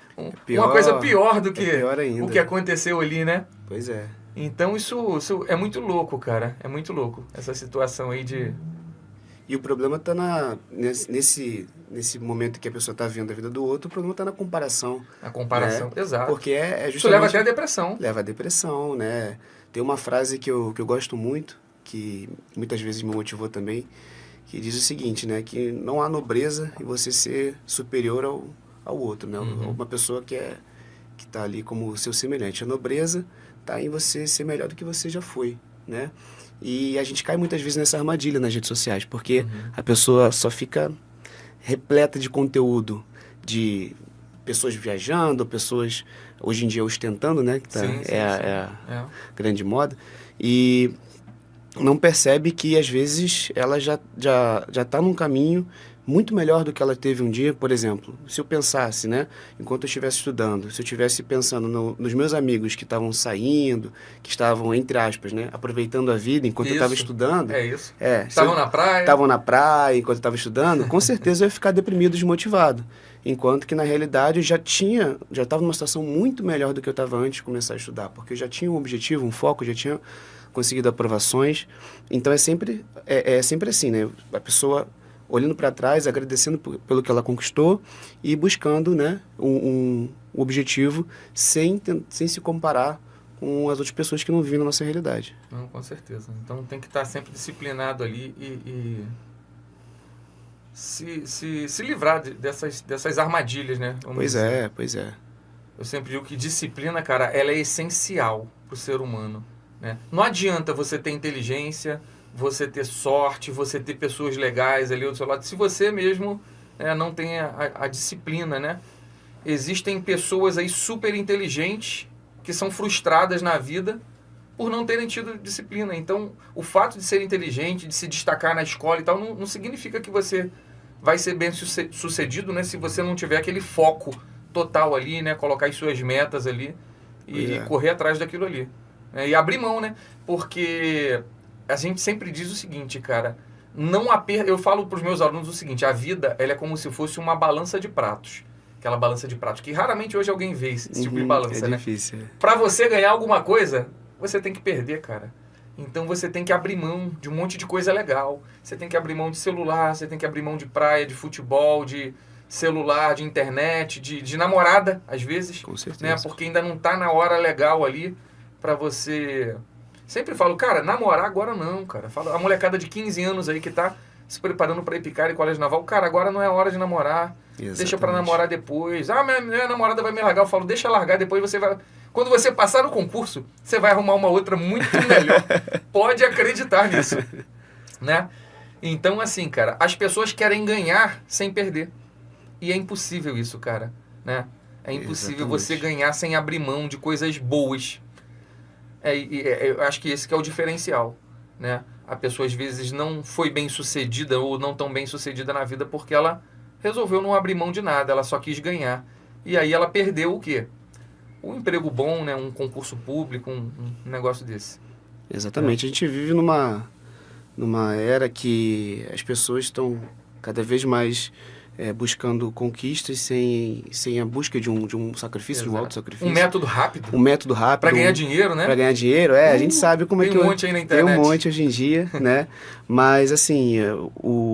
Speaker 1: coisa pior do que o que aconteceu ali, né?
Speaker 2: Pois é.
Speaker 1: Então isso é muito louco, cara. É muito louco essa situação aí de...
Speaker 2: E o problema está nesse momento que a pessoa está vendo a vida do outro, o problema está na comparação.
Speaker 1: A comparação,
Speaker 2: né?
Speaker 1: exato.
Speaker 2: Porque justamente...
Speaker 1: Isso leva até a depressão.
Speaker 2: Leva a depressão, né? Tem uma frase que eu gosto muito, que muitas vezes me motivou também, que diz o seguinte, né? Que não há nobreza em você ser superior ao outro, né? Uma pessoa que que está ali como seu semelhante. A nobreza está em você ser melhor do que você já foi, né? E a gente cai muitas vezes nessa armadilha nas redes sociais, porque a pessoa só fica repleta de conteúdo, de pessoas viajando, pessoas hoje em dia ostentando, né? Que tá, a grande moda. E não percebe que às vezes ela já está num caminho muito melhor do que ela teve um dia. Por exemplo, se eu pensasse, né, enquanto eu estivesse estudando, se eu estivesse pensando nos meus amigos que estavam saindo, que estavam, entre aspas, né, aproveitando a vida enquanto eu estava estudando.
Speaker 1: É isso.
Speaker 2: Estavam
Speaker 1: na praia.
Speaker 2: Estavam na praia enquanto eu estava estudando, com certeza eu ia ficar deprimido, desmotivado. Enquanto que, na realidade, eu já estava numa situação muito melhor do que eu estava antes de começar a estudar, porque eu já tinha um objetivo, um foco, já tinha conseguido aprovações. Então, é sempre assim, né? A pessoa olhando para trás, agradecendo pelo que ela conquistou e buscando, né, um objetivo sem se comparar com as outras pessoas que não vivem na nossa realidade.
Speaker 1: Não, com certeza. Então, tem que estar sempre disciplinado ali e se livrar dessas armadilhas, né?
Speaker 2: Pois é.
Speaker 1: Eu sempre digo que disciplina, cara, ela é essencial para o ser humano, né? Não adianta você ter inteligência, você ter sorte, você ter pessoas legais ali do seu lado, se você mesmo não tem a disciplina, né? Existem pessoas aí super inteligentes que são frustradas na vida por não terem tido disciplina. Então, o fato de ser inteligente, de se destacar na escola e tal, não significa que você vai ser bem sucedido, né? Se você não tiver aquele foco total ali, né? Colocar as suas metas ali e correr atrás daquilo ali. E abrir mão, né? Porque a gente sempre diz o seguinte, cara, eu falo para os meus alunos o seguinte, a vida ela é como se fosse uma balança de pratos. Aquela balança de pratos, que raramente hoje alguém vê esse tipo de balança, né?
Speaker 2: Difícil.
Speaker 1: Para você ganhar alguma coisa, você tem que perder, cara. Então você tem que abrir mão de um monte de coisa legal. Você tem que abrir mão de celular, você tem que abrir mão de praia, de futebol, de celular, de internet, de namorada, às vezes.
Speaker 2: Com certeza.
Speaker 1: Né? Porque ainda não tá na hora legal ali para você... Sempre falo, cara, namorar agora não, cara. Falo, a molecada de 15 anos aí que tá se preparando para ir picar em colégio naval, cara, agora não é hora de namorar.
Speaker 2: Exatamente.
Speaker 1: Deixa para namorar depois. Minha namorada vai me largar. Eu falo, deixa largar, depois você vai... Quando você passar no concurso, você vai arrumar uma outra muito melhor. Pode acreditar nisso, né? Então, assim, cara, as pessoas querem ganhar sem perder. E é impossível isso, cara, né? É impossível você ganhar sem abrir mão de coisas boas. Eu acho que esse que é o diferencial, né? A pessoa, às vezes, não foi bem sucedida ou não tão bem sucedida na vida porque ela resolveu não abrir mão de nada, ela só quis ganhar. E aí ela perdeu o quê? Um emprego bom, né? Um concurso público, um negócio desse.
Speaker 2: Exatamente. A gente vive numa era que as pessoas estão cada vez mais buscando conquistas sem a busca de um sacrifício, de um auto-sacrifício.
Speaker 1: Um método rápido. Para ganhar dinheiro, né?
Speaker 2: Para ganhar dinheiro, a gente sabe como é que...
Speaker 1: Tem um monte aí na internet.
Speaker 2: Tem um monte hoje em dia, né? Mas, assim,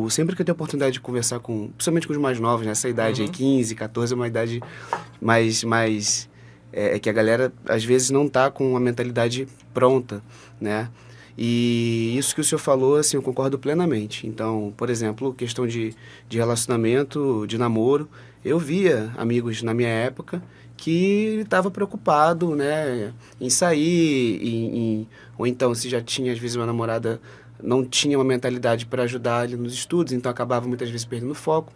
Speaker 2: sempre que eu tenho a oportunidade de conversar principalmente com os mais novos, nessa idade aí, 15, 14, é uma idade mais que a galera, às vezes, não tá com a mentalidade pronta, né? E isso que o senhor falou, assim, eu concordo plenamente. Então, por exemplo, questão de relacionamento, de namoro, eu via amigos na minha época que estava preocupado, né, em sair, ou então se já tinha, às vezes, uma namorada, não tinha uma mentalidade para ajudar ele nos estudos, então acabava muitas vezes perdendo foco.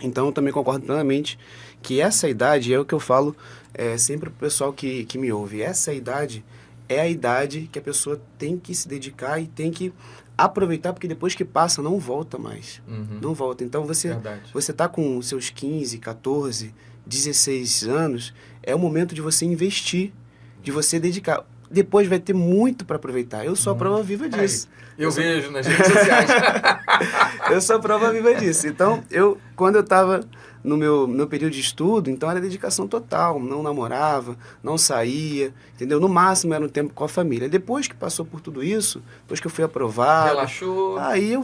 Speaker 2: Então, eu também concordo plenamente que essa idade, é o que eu falo sempre para o pessoal que me ouve, essa idade é a idade que a pessoa tem que se dedicar e tem que aproveitar, porque depois que passa, não volta mais. Não volta. Então, você tá com seus 15, 14, 16 anos, é o momento de você investir, de você dedicar. Depois vai ter muito para aproveitar. Eu sou a prova viva disso.
Speaker 1: Eu vejo nas redes sociais.
Speaker 2: Eu sou a prova viva disso. Então, quando eu estava no meu período de estudo, então era dedicação total. Não namorava, não saía, entendeu? No máximo era um tempo com a família. Depois que passou por tudo isso, depois que eu fui aprovado...
Speaker 1: Relaxou.
Speaker 2: Aí eu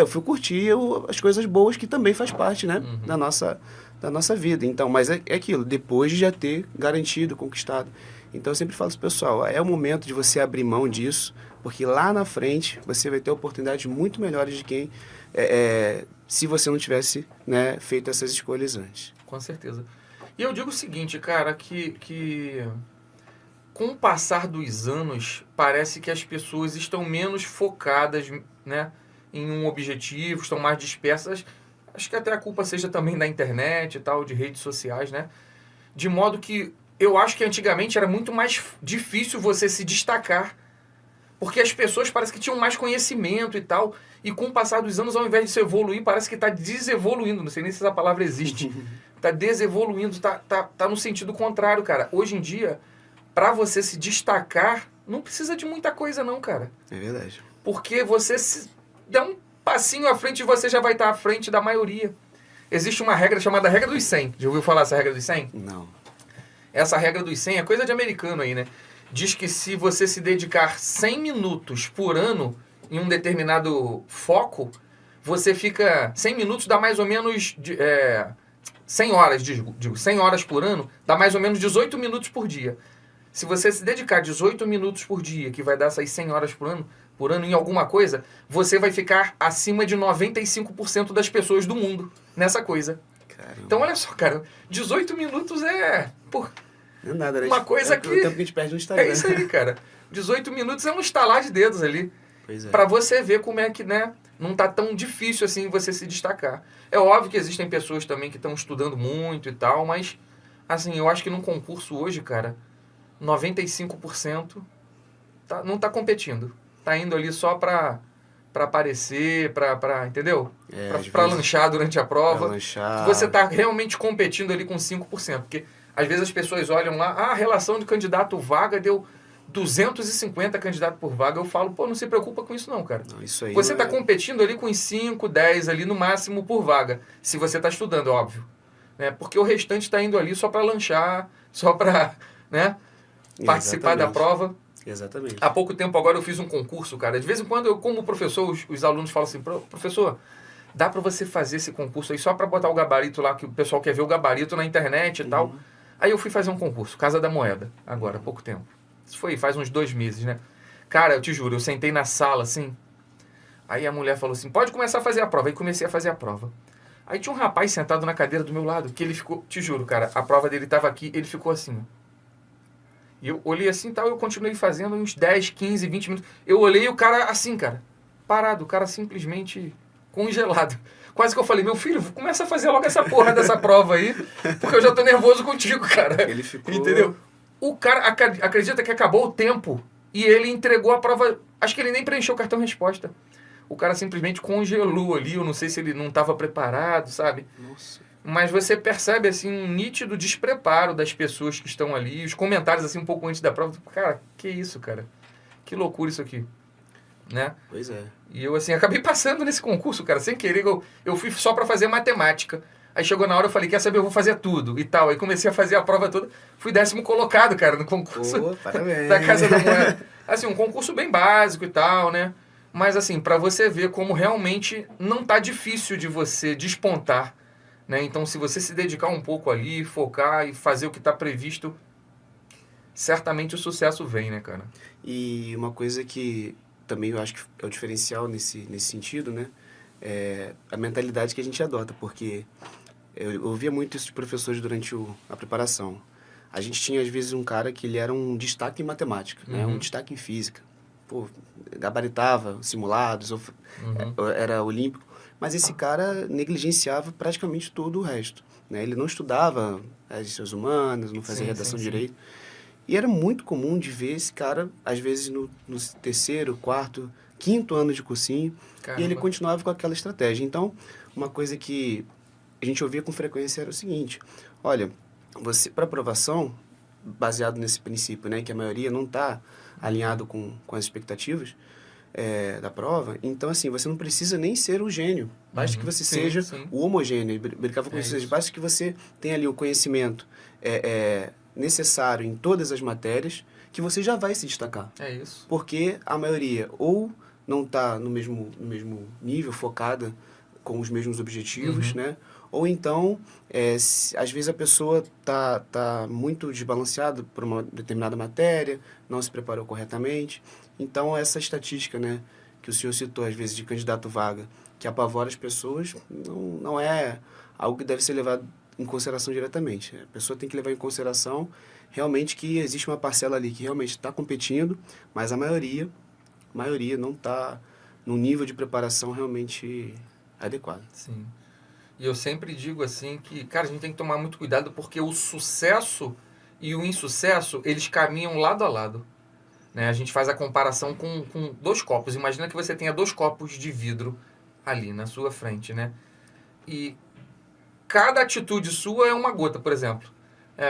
Speaker 2: fui curtir as coisas boas que também faz parte, né? Da nossa vida. Então, mas é aquilo, depois de já ter garantido, conquistado. Então, eu sempre falo para o pessoal, é o momento de você abrir mão disso, porque lá na frente você vai ter oportunidades muito melhores de quem... se você não tivesse, né, feito essas escolhas antes.
Speaker 1: Com certeza. E eu digo o seguinte, cara, que com o passar dos anos, parece que as pessoas estão menos focadas, né, em um objetivo, estão mais dispersas. Acho que até a culpa seja também da internet e tal, de redes sociais, né? De modo que eu acho que antigamente era muito mais difícil você se destacar, porque as pessoas parece que tinham mais conhecimento e tal, e com o passar dos anos, ao invés de se evoluir, parece que está desevoluindo. Não sei nem se essa palavra existe. Está desevoluindo, tá no sentido contrário, cara. Hoje em dia, para você se destacar, não precisa de muita coisa não, cara.
Speaker 2: É verdade.
Speaker 1: Porque você se dá um passinho à frente e você já vai estar à frente da maioria. Existe uma regra chamada regra dos 100. Já ouviu falar essa regra dos 100?
Speaker 2: Não.
Speaker 1: Essa regra dos 100 é coisa de americano aí, né? Diz que se você se dedicar 100 minutos por ano em um determinado foco, você fica... 100 minutos dá mais ou menos... 100 horas, digo, 100 horas por ano, dá mais ou menos 18 minutos por dia. Se você se dedicar 18 minutos por dia, que vai dar essas 100 horas por ano em alguma coisa, você vai ficar acima de 95% das pessoas do mundo nessa coisa.
Speaker 2: Caramba.
Speaker 1: Então, olha só, cara, 18 minutos é... Pô,
Speaker 2: não é nada, né?
Speaker 1: uma coisa que...
Speaker 2: O tempo que a gente perde no Instagram.
Speaker 1: É isso aí, cara. 18 minutos é um estalar de dedos ali.
Speaker 2: Pois é.
Speaker 1: Pra você ver como é que, né, não tá tão difícil assim você se destacar. É óbvio que existem pessoas também que estão estudando muito e tal, mas, assim, eu acho que num concurso hoje, cara, 95% não tá competindo. Tá indo ali só pra aparecer, entendeu? Pra lanchar durante a prova.
Speaker 2: Pra lanchar.
Speaker 1: Você tá realmente competindo ali com 5%. Porque às vezes as pessoas olham lá, a relação de candidato-vaga deu 250 candidatos por vaga. Eu falo, pô, não se preocupa com isso não, cara.
Speaker 2: Não, isso aí
Speaker 1: você
Speaker 2: não
Speaker 1: tá competindo ali com uns 5, 10 ali no máximo por vaga. Se você tá estudando, óbvio. Né? Porque o restante tá indo ali só pra lanchar, só pra, né, participar da prova.
Speaker 2: Exatamente.
Speaker 1: Há pouco tempo agora eu fiz um concurso, cara. De vez em quando eu, como professor, os alunos falam assim, professor, dá pra você fazer esse concurso aí só pra botar o gabarito lá, que o pessoal quer ver o gabarito na internet e tal. Aí eu fui fazer um concurso, Casa da Moeda, agora, há pouco tempo. Isso foi faz uns 2 meses, né? Cara, eu te juro, eu sentei na sala, assim, aí a mulher falou assim, pode começar a fazer a prova. Aí comecei a fazer a prova. Aí tinha um rapaz sentado na cadeira do meu lado, que ele ficou, te juro, cara, a prova dele tava aqui, ele ficou assim, ó. E eu olhei assim e tal, eu continuei fazendo uns 10, 15, 20 minutos. Eu olhei e o cara assim, cara, parado, o cara simplesmente congelado. Quase que eu falei, meu filho, começa a fazer logo essa porra dessa prova aí, porque eu já tô nervoso contigo, cara.
Speaker 2: Ele ficou...
Speaker 1: Entendeu? O cara acredita que acabou o tempo e ele entregou a prova, acho que ele nem preencheu o cartão resposta. O cara simplesmente congelou ali, eu não sei se ele não estava preparado, sabe?
Speaker 2: Nossa.
Speaker 1: Mas você percebe, assim, um nítido despreparo das pessoas que estão ali. Os comentários, assim, um pouco antes da prova. Cara, que isso, cara? Que loucura isso aqui. Né?
Speaker 2: Pois é.
Speaker 1: E eu, assim, acabei passando nesse concurso, cara, sem querer. Eu fui só pra fazer matemática. Aí chegou na hora, eu falei, quer saber, eu vou fazer tudo e tal. Aí comecei a fazer a prova toda. Fui 10º colocado, cara, no concurso da Casa da Moeda. Assim, um concurso bem básico e tal, né? Mas, assim, pra você ver como realmente não tá difícil de você despontar. Né? Então, se você se dedicar um pouco ali, focar e fazer o que está previsto, certamente o sucesso vem, né, cara?
Speaker 2: E uma coisa que também eu acho que é o diferencial nesse sentido, né? É a mentalidade que a gente adota, porque eu ouvia muito isso de professores durante a preparação. A gente tinha, às vezes, um cara que ele era um destaque em matemática, né? Um destaque em física. Pô, gabaritava simulados, era olímpico. Mas esse cara negligenciava praticamente todo o resto. Né? Ele não estudava as ciências humanas, não fazia redação direito. E era muito comum de ver esse cara, às vezes, no 3º, 4º, 5º ano de cursinho, e ele continuava com aquela estratégia. Então, uma coisa que a gente ouvia com frequência era o seguinte, olha, você, para aprovação, baseado nesse princípio, né, que a maioria não está alinhado com as expectativas, da prova, então assim, você não precisa nem ser o gênio, basta que você seja o homogêneo, brincava com isso, basta que você tenha ali o conhecimento necessário em todas as matérias, que você já vai se destacar. É isso. Porque a maioria ou não está no mesmo nível, focada com os mesmos objetivos, né? Ou então, às vezes a pessoa tá muito desbalanceada por uma determinada matéria, não se preparou corretamente. Então, essa estatística, né, que o senhor citou, às vezes, de candidato vaga, que apavora as pessoas, não é algo que deve ser levado em consideração diretamente. A pessoa tem que levar em consideração realmente que existe uma parcela ali que realmente está competindo, mas a maioria não está num nível de preparação realmente adequado.
Speaker 1: Sim. E eu sempre digo assim que, cara, a gente tem que tomar muito cuidado porque o sucesso e o insucesso, eles caminham lado a lado. Né? A gente faz a comparação com 2 copos. Imagina que você tenha 2 copos de vidro ali na sua frente, né? E cada atitude sua é uma gota, por exemplo.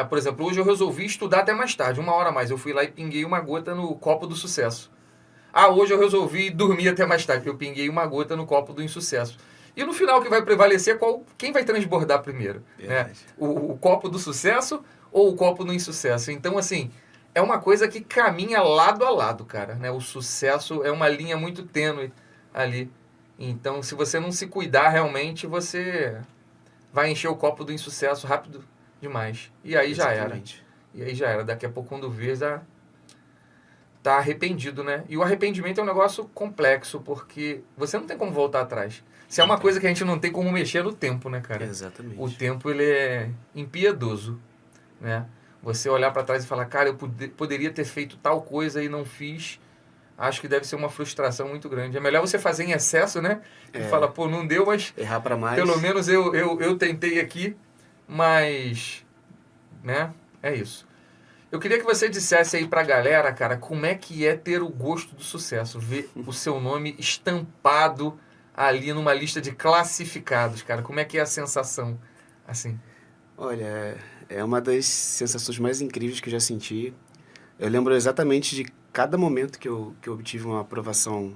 Speaker 1: Por exemplo, hoje eu resolvi estudar até mais tarde, 1 hora a mais. Eu fui lá e pinguei uma gota no copo do sucesso. Hoje eu resolvi dormir até mais tarde. Eu pinguei uma gota no copo do insucesso. E no final, o que vai prevalecer quem vai transbordar primeiro? Né? O copo do sucesso ou o copo do insucesso? Então, assim, é uma coisa que caminha lado a lado, cara. Né? O sucesso é uma linha muito tênue ali. Então, se você não se cuidar realmente, você vai encher o copo do insucesso rápido demais. E aí
Speaker 2: Exatamente.
Speaker 1: já era. E aí já era. Daqui a pouco, quando vê, já tá arrependido, né? E o arrependimento é um negócio complexo, porque você não tem como voltar atrás. Se é uma coisa que a gente não tem como mexer no tempo, né, cara?
Speaker 2: Exatamente.
Speaker 1: O tempo, ele é impiedoso, né? Você olhar para trás e falar, cara, eu poderia ter feito tal coisa e não fiz, acho que deve ser uma frustração muito grande. É melhor você fazer em excesso, né? E fala, pô, não deu, mas
Speaker 2: errar para mais.
Speaker 1: pelo menos eu tentei aqui, mas, né? É isso. Eu queria que você dissesse aí pra galera, cara, como é que é ter o gosto do sucesso, ver o seu nome estampado ali numa lista de classificados, cara. Como é que é a sensação, assim?
Speaker 2: Olha, é uma das sensações mais incríveis que eu já senti. Eu lembro exatamente de cada momento que eu obtive uma aprovação.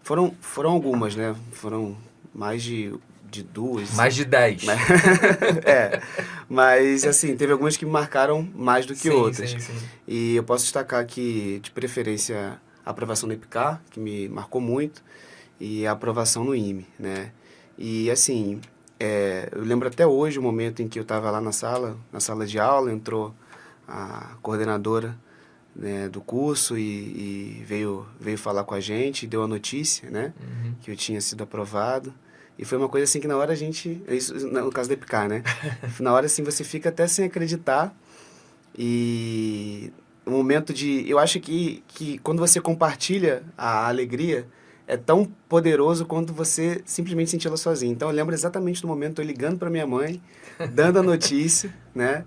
Speaker 2: Foram algumas, né? Foram mais de 2.
Speaker 1: Mais de 10.
Speaker 2: Mas assim, teve algumas que me marcaram mais do que outras.
Speaker 1: Sim.
Speaker 2: E eu posso destacar aqui, de preferência, a aprovação no EPICAR, que me marcou muito, e a aprovação no IME, né? E assim, eu lembro até hoje o momento em que eu estava lá na sala de aula, entrou a coordenadora, né, do curso e veio falar com a gente, deu a notícia, né, que eu tinha sido aprovado. E foi uma coisa assim que na hora a gente... Isso no caso da EPICAR, né? Na hora assim você fica até sem acreditar. E o momento de... Eu acho que quando você compartilha a alegria, é tão poderoso quanto você simplesmente sentir ela sozinho. Então eu lembro exatamente do momento, eu ligando para minha mãe, dando a notícia, né?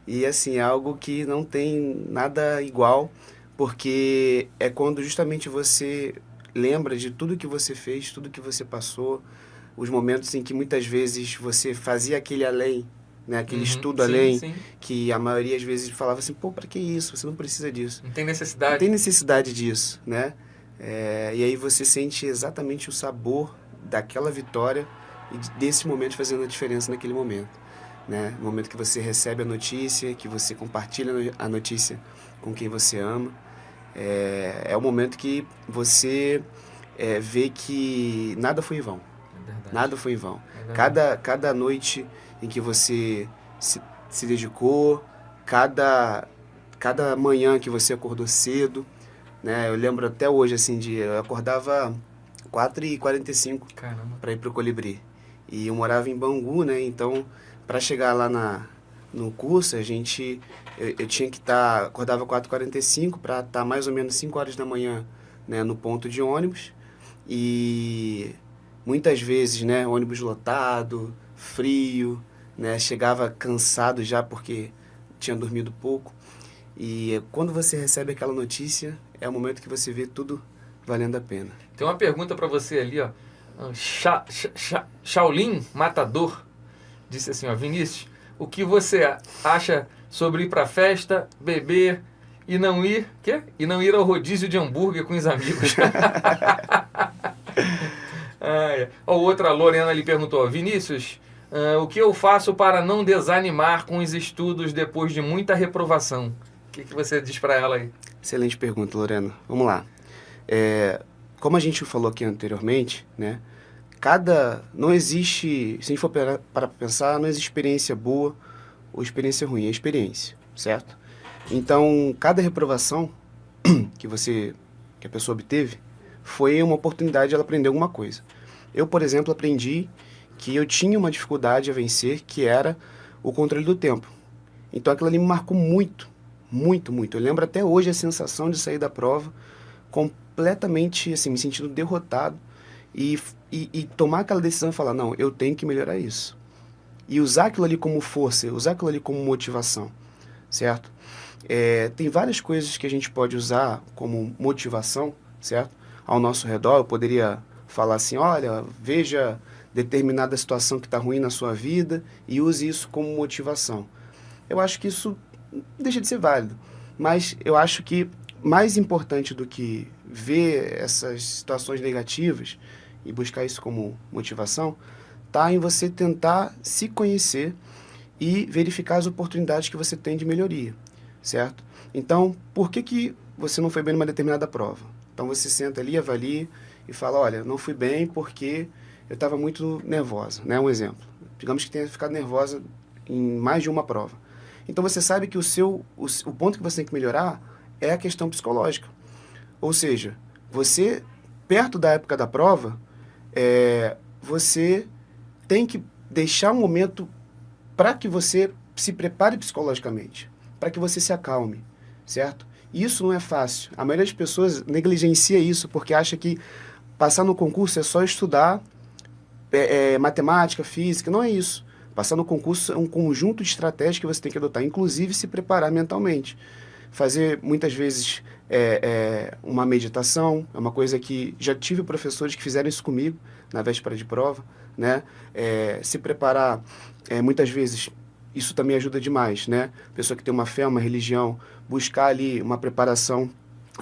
Speaker 2: E assim, é algo que não tem nada igual, porque é quando justamente você lembra de tudo que você fez, tudo que você passou, os momentos em que muitas vezes você fazia aquele além, né? Aquele estudo além, que a maioria às vezes falava assim, pô, para que isso? Você não precisa disso.
Speaker 1: Não tem necessidade.
Speaker 2: Não tem necessidade disso, né? E aí você sente exatamente o sabor daquela vitória e desse momento fazendo a diferença naquele momento. Né? No momento que você recebe a notícia, que você compartilha a notícia com quem você ama, é o momento que você vê que nada foi em vão. Nada foi em vão. Cada noite em que você se dedicou, cada manhã que você acordou cedo, né? Eu lembro até hoje, assim, eu acordava 4h45 para ir pro Colibri. E eu morava em Bangu, né? Então, para chegar lá no curso, eu tinha que acordava 4h45 para estar mais ou menos 5 horas da manhã, né, no ponto de ônibus. E muitas vezes, né, ônibus lotado, frio, né, chegava cansado já porque tinha dormido pouco. E quando você recebe aquela notícia, é o momento que você vê tudo valendo a pena.
Speaker 1: Tem uma pergunta para você ali, ó. Shaolin Matador disse assim, ó, Vinícius, o que você acha sobre ir pra festa, beber e não ir, E não ir ao rodízio de hambúrguer com os amigos? Outra Lorena ali perguntou, Vinícius, o que eu faço para não desanimar com os estudos depois de muita reprovação? O que você diz para ela aí?
Speaker 2: Excelente pergunta, Lorena. Vamos lá. Como a gente falou aqui anteriormente, né? Não existe, se a gente for para pensar, não existe experiência boa ou experiência ruim, é experiência, certo? Então, cada reprovação que a pessoa obteve foi uma oportunidade de ela aprender alguma coisa. Eu, por exemplo, aprendi que eu tinha uma dificuldade a vencer, que era o controle do tempo. Então aquilo ali me marcou muito, muito, muito. Eu lembro até hoje a sensação de sair da prova completamente, assim, me sentindo derrotado e tomar aquela decisão e falar, não, eu tenho que melhorar isso. E usar aquilo ali como força, usar aquilo ali como motivação, certo? Tem várias coisas que a gente pode usar como motivação, certo? Ao nosso redor, eu poderia falar assim, olha, veja determinada situação que está ruim na sua vida e use isso como motivação. Eu acho que isso deixa de ser válido, mas eu acho que mais importante do que ver essas situações negativas e buscar isso como motivação, está em você tentar se conhecer e verificar as oportunidades que você tem de melhoria, certo? Então, por que você não foi bem numa determinada prova? Então, você senta ali, avalia e fala, olha, não fui bem porque eu estava muito nervosa, né? Um exemplo. Digamos que tenha ficado nervosa em mais de uma prova. Então, você sabe que o ponto que você tem que melhorar é a questão psicológica. Ou seja, você, perto da época da prova, você tem que deixar um momento para que você se prepare psicologicamente, para que você se acalme, certo? Isso não é fácil. A maioria das pessoas negligencia isso porque acha que passar no concurso é só estudar matemática, física. Não é isso. Passar no concurso é um conjunto de estratégias que você tem que adotar, inclusive se preparar mentalmente. Fazer, muitas vezes, uma meditação, é uma coisa que já tive professores que fizeram isso comigo na véspera de prova, né? Se preparar, muitas vezes, isso também ajuda demais, né? Pessoa que tem uma fé, uma religião, buscar ali uma preparação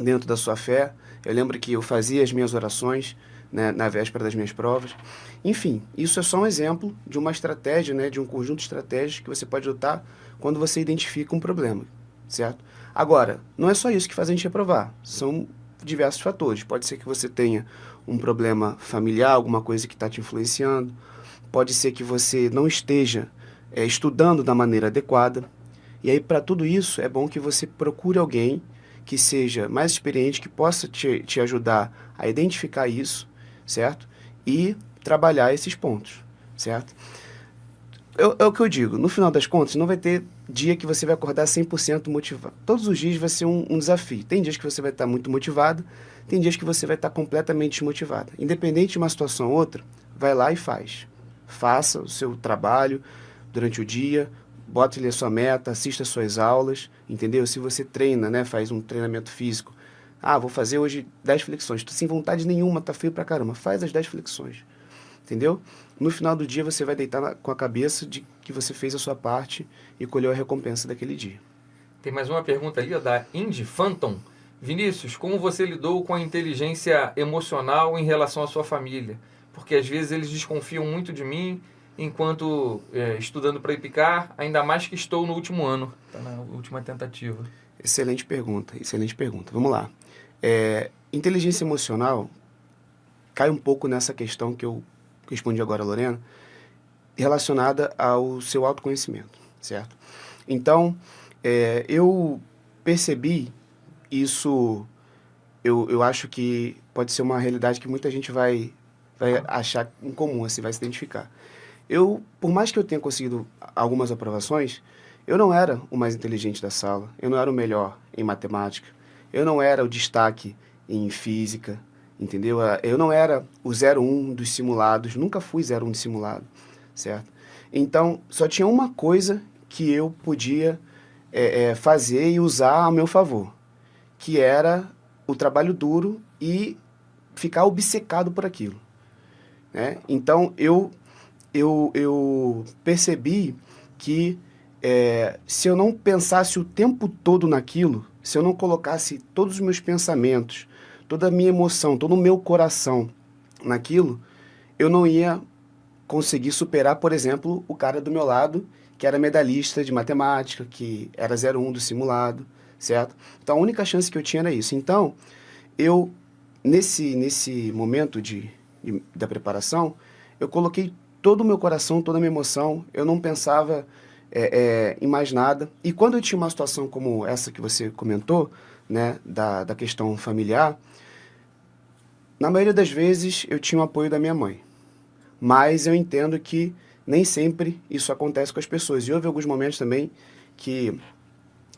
Speaker 2: dentro da sua fé. Eu lembro que eu fazia as minhas orações, né, na véspera das minhas provas. Enfim, isso é só um exemplo de uma estratégia, né, de um conjunto de estratégias que você pode adotar quando você identifica um problema, certo? Agora, não é só isso que faz a gente reprovar, são diversos fatores. Pode ser que você tenha um problema familiar, alguma coisa que está te influenciando, pode ser que você não esteja estudando da maneira adequada, e aí para tudo isso é bom que você procure alguém que seja mais experiente, que possa te ajudar a identificar isso, certo? E trabalhar esses pontos, certo? É o que eu digo, no final das contas, não vai ter dia que você vai acordar 100% motivado. Todos os dias vai ser um desafio. Tem dias que você vai estar muito motivado, tem dias que você vai estar completamente desmotivado. Independente de uma situação ou outra, vai lá e faz. Faça o seu trabalho durante o dia, bote ali a sua meta, assista as suas aulas, entendeu? Se você treina, né, faz um treinamento físico, vou fazer hoje 10 flexões, tô sem vontade nenhuma, tá feio pra caramba, faz as 10 flexões, entendeu? No final do dia você vai deitar com a cabeça de que você fez a sua parte e colheu a recompensa daquele dia.
Speaker 1: Tem mais uma pergunta ali, ó, da Indy Phantom. Vinícius, como você lidou com a inteligência emocional em relação à sua família? Porque às vezes eles desconfiam muito de mim enquanto estudando para IPCAR, ainda mais que estou no último ano, tá na última tentativa.
Speaker 2: Excelente pergunta, excelente pergunta. Vamos lá. Inteligência emocional cai um pouco nessa questão que eu respondi agora, Lorena, relacionada ao seu autoconhecimento, certo? Então, eu percebi isso, eu acho que pode ser uma realidade que muita gente vai achar incomum, assim, vai se identificar. Por mais que eu tenha conseguido algumas aprovações, eu não era o mais inteligente da sala, eu não era o melhor em matemática, eu não era o destaque em física, entendeu? Eu não era o 01 dos simulados, nunca fui 01 de simulado, certo? Então, só tinha uma coisa que eu podia fazer e usar a meu favor, que era o trabalho duro e ficar obcecado por aquilo, né? Então, eu percebi que se eu não pensasse o tempo todo naquilo, se eu não colocasse todos os meus pensamentos, toda a minha emoção, todo o meu coração naquilo, eu não ia conseguir superar, por exemplo, o cara do meu lado, que era medalhista de matemática, que era 01 do simulado, certo? Então, a única chance que eu tinha era isso. Então, eu, nesse momento da preparação, eu coloquei todo o meu coração, toda a minha emoção, eu não pensava em mais nada. E quando eu tinha uma situação como essa que você comentou, né, da questão familiar, na maioria das vezes eu tinha o apoio da minha mãe. Mas eu entendo que nem sempre isso acontece com as pessoas. E houve alguns momentos também que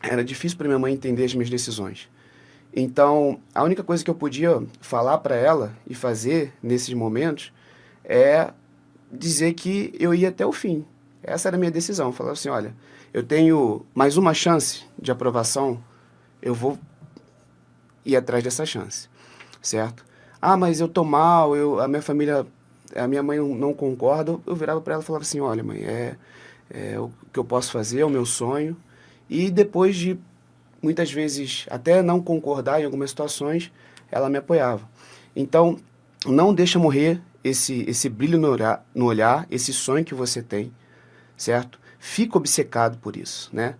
Speaker 2: era difícil para minha mãe entender as minhas decisões. Então, a única coisa que eu podia falar para ela e fazer nesses momentos é dizer que eu ia até o fim. Essa era a minha decisão. Eu falava assim, olha, eu tenho mais uma chance de aprovação, eu vou ir atrás dessa chance, certo? Ah, mas eu tô mal, a minha família, a minha mãe não concorda. Eu virava para ela e falava assim, olha, mãe, é o que eu posso fazer, é o meu sonho. E depois de, muitas vezes, até não concordar em algumas situações, ela me apoiava. Então, não deixa morrer esse brilho no olhar, esse sonho que você tem, certo? Fica obcecado por isso, né?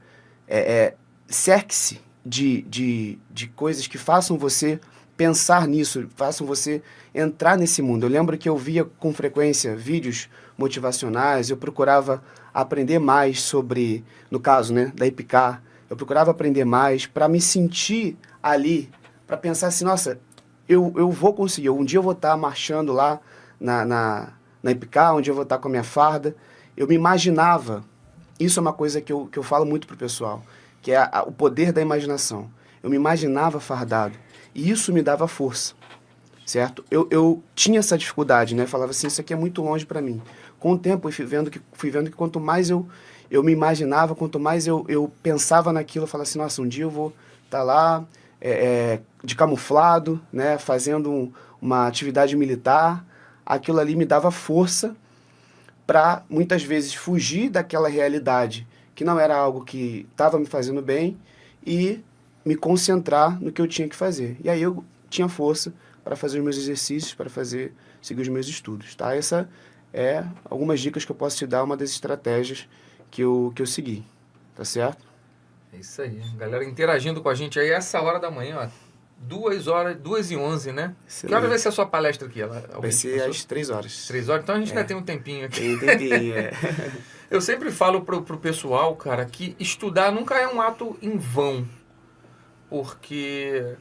Speaker 2: Cerque-se de coisas que façam você pensar nisso, façam você entrar nesse mundo. Eu lembro que eu via com frequência vídeos motivacionais, eu procurava aprender mais sobre, no caso, né, da Epicar, eu procurava aprender mais para me sentir ali, para pensar assim, nossa, eu vou conseguir, um dia eu vou estar marchando lá na Epicar, um dia eu vou estar com a minha farda. Eu me imaginava, isso é uma coisa que eu falo muito pro pessoal, que é o poder da imaginação. Eu me imaginava fardado, e isso me dava força, certo? Eu tinha essa dificuldade, né? Falava assim, isso aqui é muito longe para mim. Com o tempo, eu fui vendo que quanto mais eu me imaginava, quanto mais eu pensava naquilo, eu falava assim, nossa, um dia eu vou estar lá de camuflado, né? Fazendo uma atividade militar. Aquilo ali me dava força para, muitas vezes, fugir daquela realidade que não era algo que estava me fazendo bem e me concentrar no que eu tinha que fazer. E aí eu tinha força para fazer os meus exercícios, para seguir os meus estudos, tá? Essa é algumas dicas que eu posso te dar, uma das estratégias que eu segui, tá certo?
Speaker 1: É isso aí. Galera interagindo com a gente aí essa hora da manhã, ó. 2h11, né?
Speaker 2: Excelente.
Speaker 1: Que hora vai ser a sua palestra aqui?
Speaker 2: Vai ser às 3 horas.
Speaker 1: 3 horas? Então a gente ainda tem um tempinho aqui.
Speaker 2: Tem um tempinho,
Speaker 1: Eu sempre falo pro pessoal, cara, que estudar nunca é um ato em vão. Porque,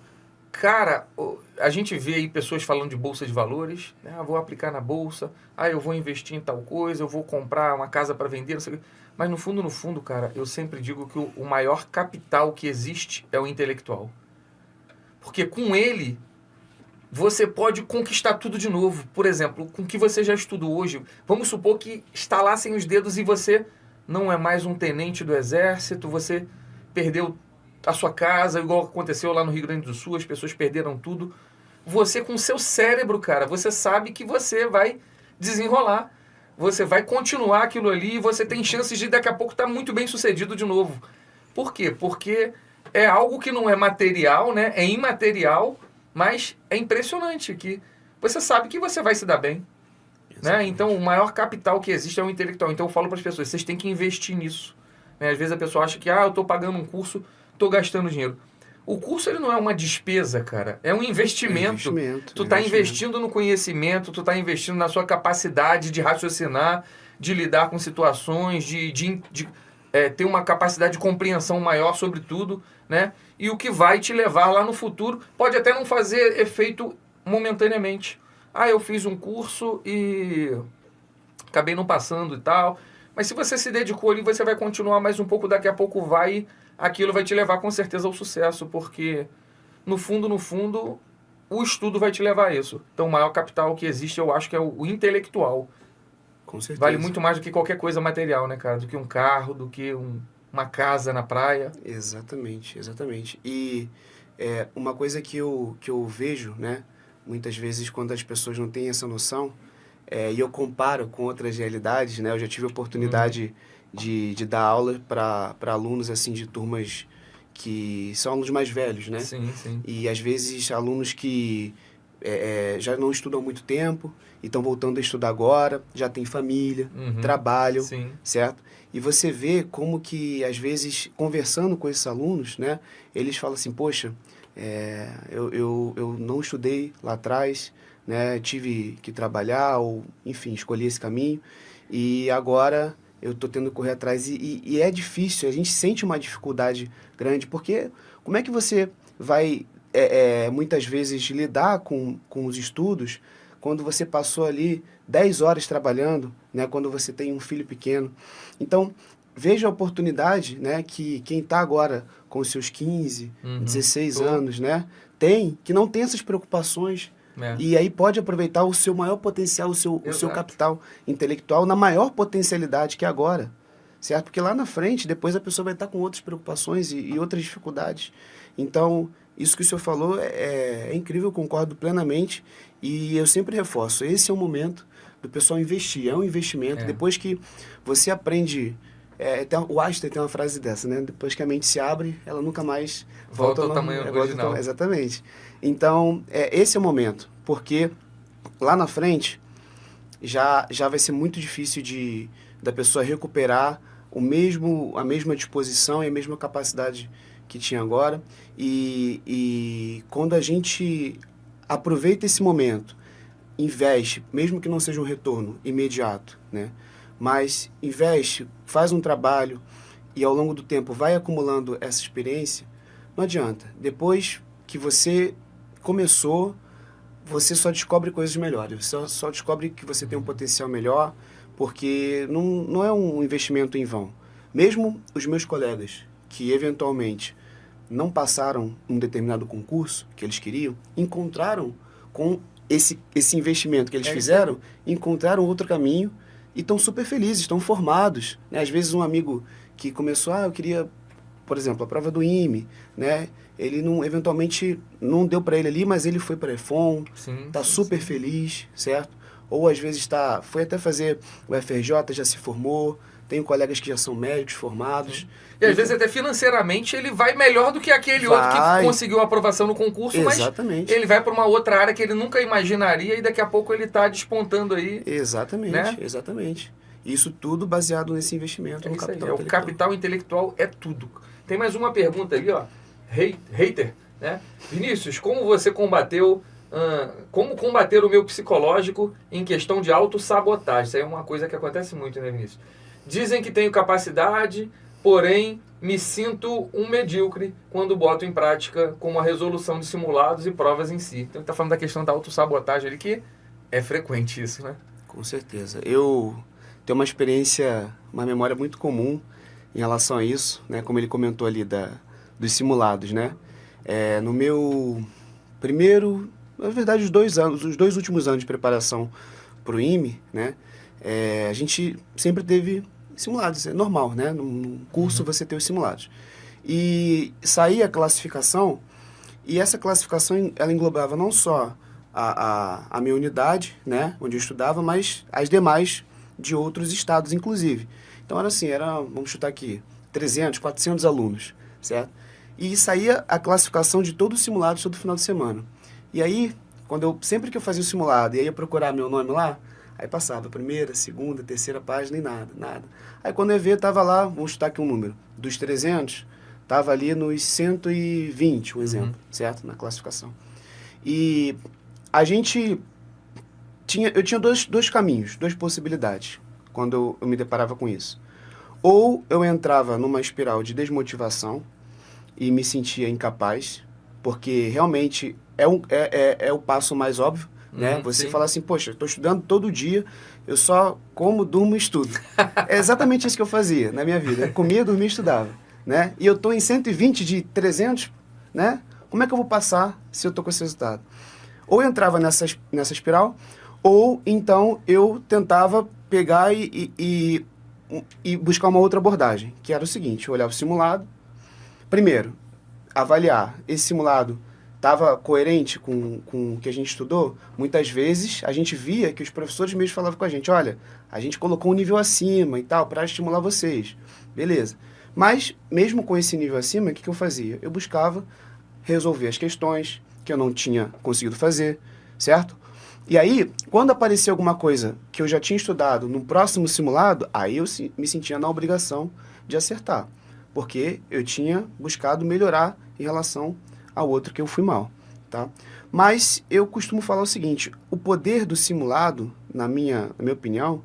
Speaker 1: cara, a gente vê aí pessoas falando de bolsa de valores, né? Ah, vou aplicar na bolsa, eu vou investir em tal coisa, eu vou comprar uma casa para vender, não sei o quê. Mas no fundo, cara, eu sempre digo que o maior capital que existe é o intelectual. Porque com ele, você pode conquistar tudo de novo. Por exemplo, com o que você já estudou hoje, vamos supor que estalassem os dedos e você não é mais um tenente do exército, você perdeu a sua casa, igual aconteceu lá no Rio Grande do Sul, as pessoas perderam tudo. Você, com o seu cérebro, cara, você sabe que você vai desenrolar, você vai continuar aquilo ali e você tem chances de daqui a pouco estar muito bem sucedido de novo. Por quê? Porque é algo que não é material, né? É imaterial, mas é impressionante que você sabe que você vai se dar bem. Né? Então, o maior capital que existe é o intelectual. Então, eu falo para as pessoas, vocês têm que investir nisso. Né? Às vezes a pessoa acha que, eu estou pagando um curso, estou gastando dinheiro. O curso ele não é uma despesa, cara. É um investimento. Tu está investindo no conhecimento, tu está investindo na sua capacidade de raciocinar, de lidar com situações, de ter uma capacidade de compreensão maior sobre tudo, né? E o que vai te levar lá no futuro pode até não fazer efeito momentaneamente. Eu fiz um curso e acabei não passando e tal. Mas se você se dedicou ali, você vai continuar mais um pouco, daqui a pouco aquilo vai te levar com certeza ao sucesso, porque no fundo, o estudo vai te levar a isso. Então o maior capital que existe, eu acho que é o intelectual.
Speaker 2: Com certeza.
Speaker 1: Vale muito mais do que qualquer coisa material, né, cara? Do que um carro, do que uma casa na praia.
Speaker 2: Exatamente. E uma coisa que eu vejo, né, muitas vezes quando as pessoas não têm essa noção, e eu comparo com outras realidades, né, eu já tive a oportunidade de dar aula para alunos assim de turmas que são alunos mais velhos, né?
Speaker 1: Sim.
Speaker 2: E às vezes alunos que já não estudam há muito tempo e estão voltando a estudar agora, já têm família, trabalham, certo? E você vê como que, às vezes, conversando com esses alunos, né, eles falam assim, poxa, eu não estudei lá atrás, né, tive que trabalhar, ou, enfim, escolhi esse caminho, e agora eu estou tendo que correr atrás, e é difícil, a gente sente uma dificuldade grande, porque como é que você vai, muitas vezes, lidar com os estudos, quando você passou ali 10 horas trabalhando, né? Quando você tem um filho pequeno. Então, veja a oportunidade, né? Que quem está agora com os seus 15, 16 anos, né? Que não tem essas preocupações. E aí pode aproveitar o seu maior potencial, o seu capital intelectual na maior potencialidade que é agora. Certo? Porque lá na frente, depois a pessoa vai estar com outras preocupações e outras dificuldades. Então, isso que o senhor falou é incrível, eu concordo plenamente. E eu sempre reforço, esse é o momento do pessoal investir, é um investimento. Depois que você aprende... o Einstein tem uma frase dessa, né? Depois que a mente se abre, ela nunca mais
Speaker 1: volta ao tamanho original.
Speaker 2: Exatamente. Então, esse é o momento. Porque lá na frente, já vai ser muito difícil da pessoa recuperar a mesma disposição e a mesma capacidade que tinha agora. E quando a gente aproveita esse momento, investe, mesmo que não seja um retorno imediato, né? Mas investe, faz um trabalho e ao longo do tempo vai acumulando essa experiência, não adianta. Depois que você começou, você só descobre coisas melhores, você só descobre que você tem um potencial melhor, porque não é um investimento em vão. Mesmo os meus colegas que eventualmente não passaram um determinado concurso que eles queriam, encontraram com esse investimento que eles fizeram, encontraram outro caminho e estão super felizes, estão formados. Né? Às vezes um amigo que começou, eu queria, por exemplo, a prova do IME, né? Ele eventualmente não deu para ele ali, mas ele foi para a EFON, está super feliz, certo? Ou às vezes foi até fazer o FRJ, já se formou, tenho colegas que já são médicos formados.
Speaker 1: E às vezes até financeiramente ele vai melhor do que aquele outro que conseguiu a aprovação no concurso,
Speaker 2: Exatamente.
Speaker 1: Mas ele vai para uma outra área que ele nunca imaginaria e daqui a pouco ele está despontando aí.
Speaker 2: Exatamente, né? Exatamente. Isso tudo baseado nesse investimento no capital intelectual.
Speaker 1: O capital intelectual é tudo. Tem mais uma pergunta ali, ó. Hater, né? Vinícius, como você combateu... como combater o meu psicológico em questão de autossabotagem? Isso aí é uma coisa que acontece muito, né, Vinícius? Dizem que tenho capacidade, porém me sinto um medíocre quando boto em prática como a resolução de simulados e provas em si. Então, está falando da questão da autossabotagem ali, que é frequente isso, né?
Speaker 2: Com certeza. Eu tenho uma experiência, uma memória muito comum em relação a isso, né? Como ele comentou ali dos simulados, né? No meu primeiro... Na verdade, os 2 últimos anos de preparação para o IME, né, a gente sempre teve simulados, é normal, né? No curso você tem os simulados. E saía a classificação, e essa classificação ela englobava não só a minha unidade, né, onde eu estudava, mas as demais de outros estados, inclusive. Então era assim, vamos chutar aqui, 300, 400 alunos, certo? E saía a classificação de todos os simulados todo final de semana. E aí, sempre que eu fazia o simulado e ia procurar meu nome lá, aí passava a primeira, segunda, terceira página e nada. Aí quando eu ia ver, estava lá, vamos chutar aqui um número, dos 300, estava ali nos 120, um exemplo, certo? Na classificação. E eu tinha dois caminhos, 2 possibilidades, quando eu me deparava com isso. Ou eu entrava numa espiral de desmotivação e me sentia incapaz, porque realmente é o passo mais óbvio, né? Você fala assim, poxa, eu estou estudando todo dia, eu só como, durmo e estudo. É exatamente isso que eu fazia na minha vida. Eu comia, dormia e estudava, né? E eu estou em 120 de 300, né? Como é que eu vou passar se eu estou com esse resultado? Ou eu entrava nessa espiral, ou então eu tentava pegar e buscar uma outra abordagem, que era o seguinte, eu olhava o simulado, primeiro, avaliar esse simulado estava coerente com o que a gente estudou. Muitas vezes a gente via que os professores mesmo falavam com a gente, olha, a gente colocou um nível acima e tal, para estimular vocês. Beleza. Mas, mesmo com esse nível acima, o que eu fazia? Eu buscava resolver as questões que eu não tinha conseguido fazer, certo? E aí, quando aparecia alguma coisa que eu já tinha estudado no próximo simulado, aí eu me sentia na obrigação de acertar, porque eu tinha buscado melhorar em relação ao outro que eu fui mal, tá? Mas eu costumo falar o seguinte, o poder do simulado, na minha opinião,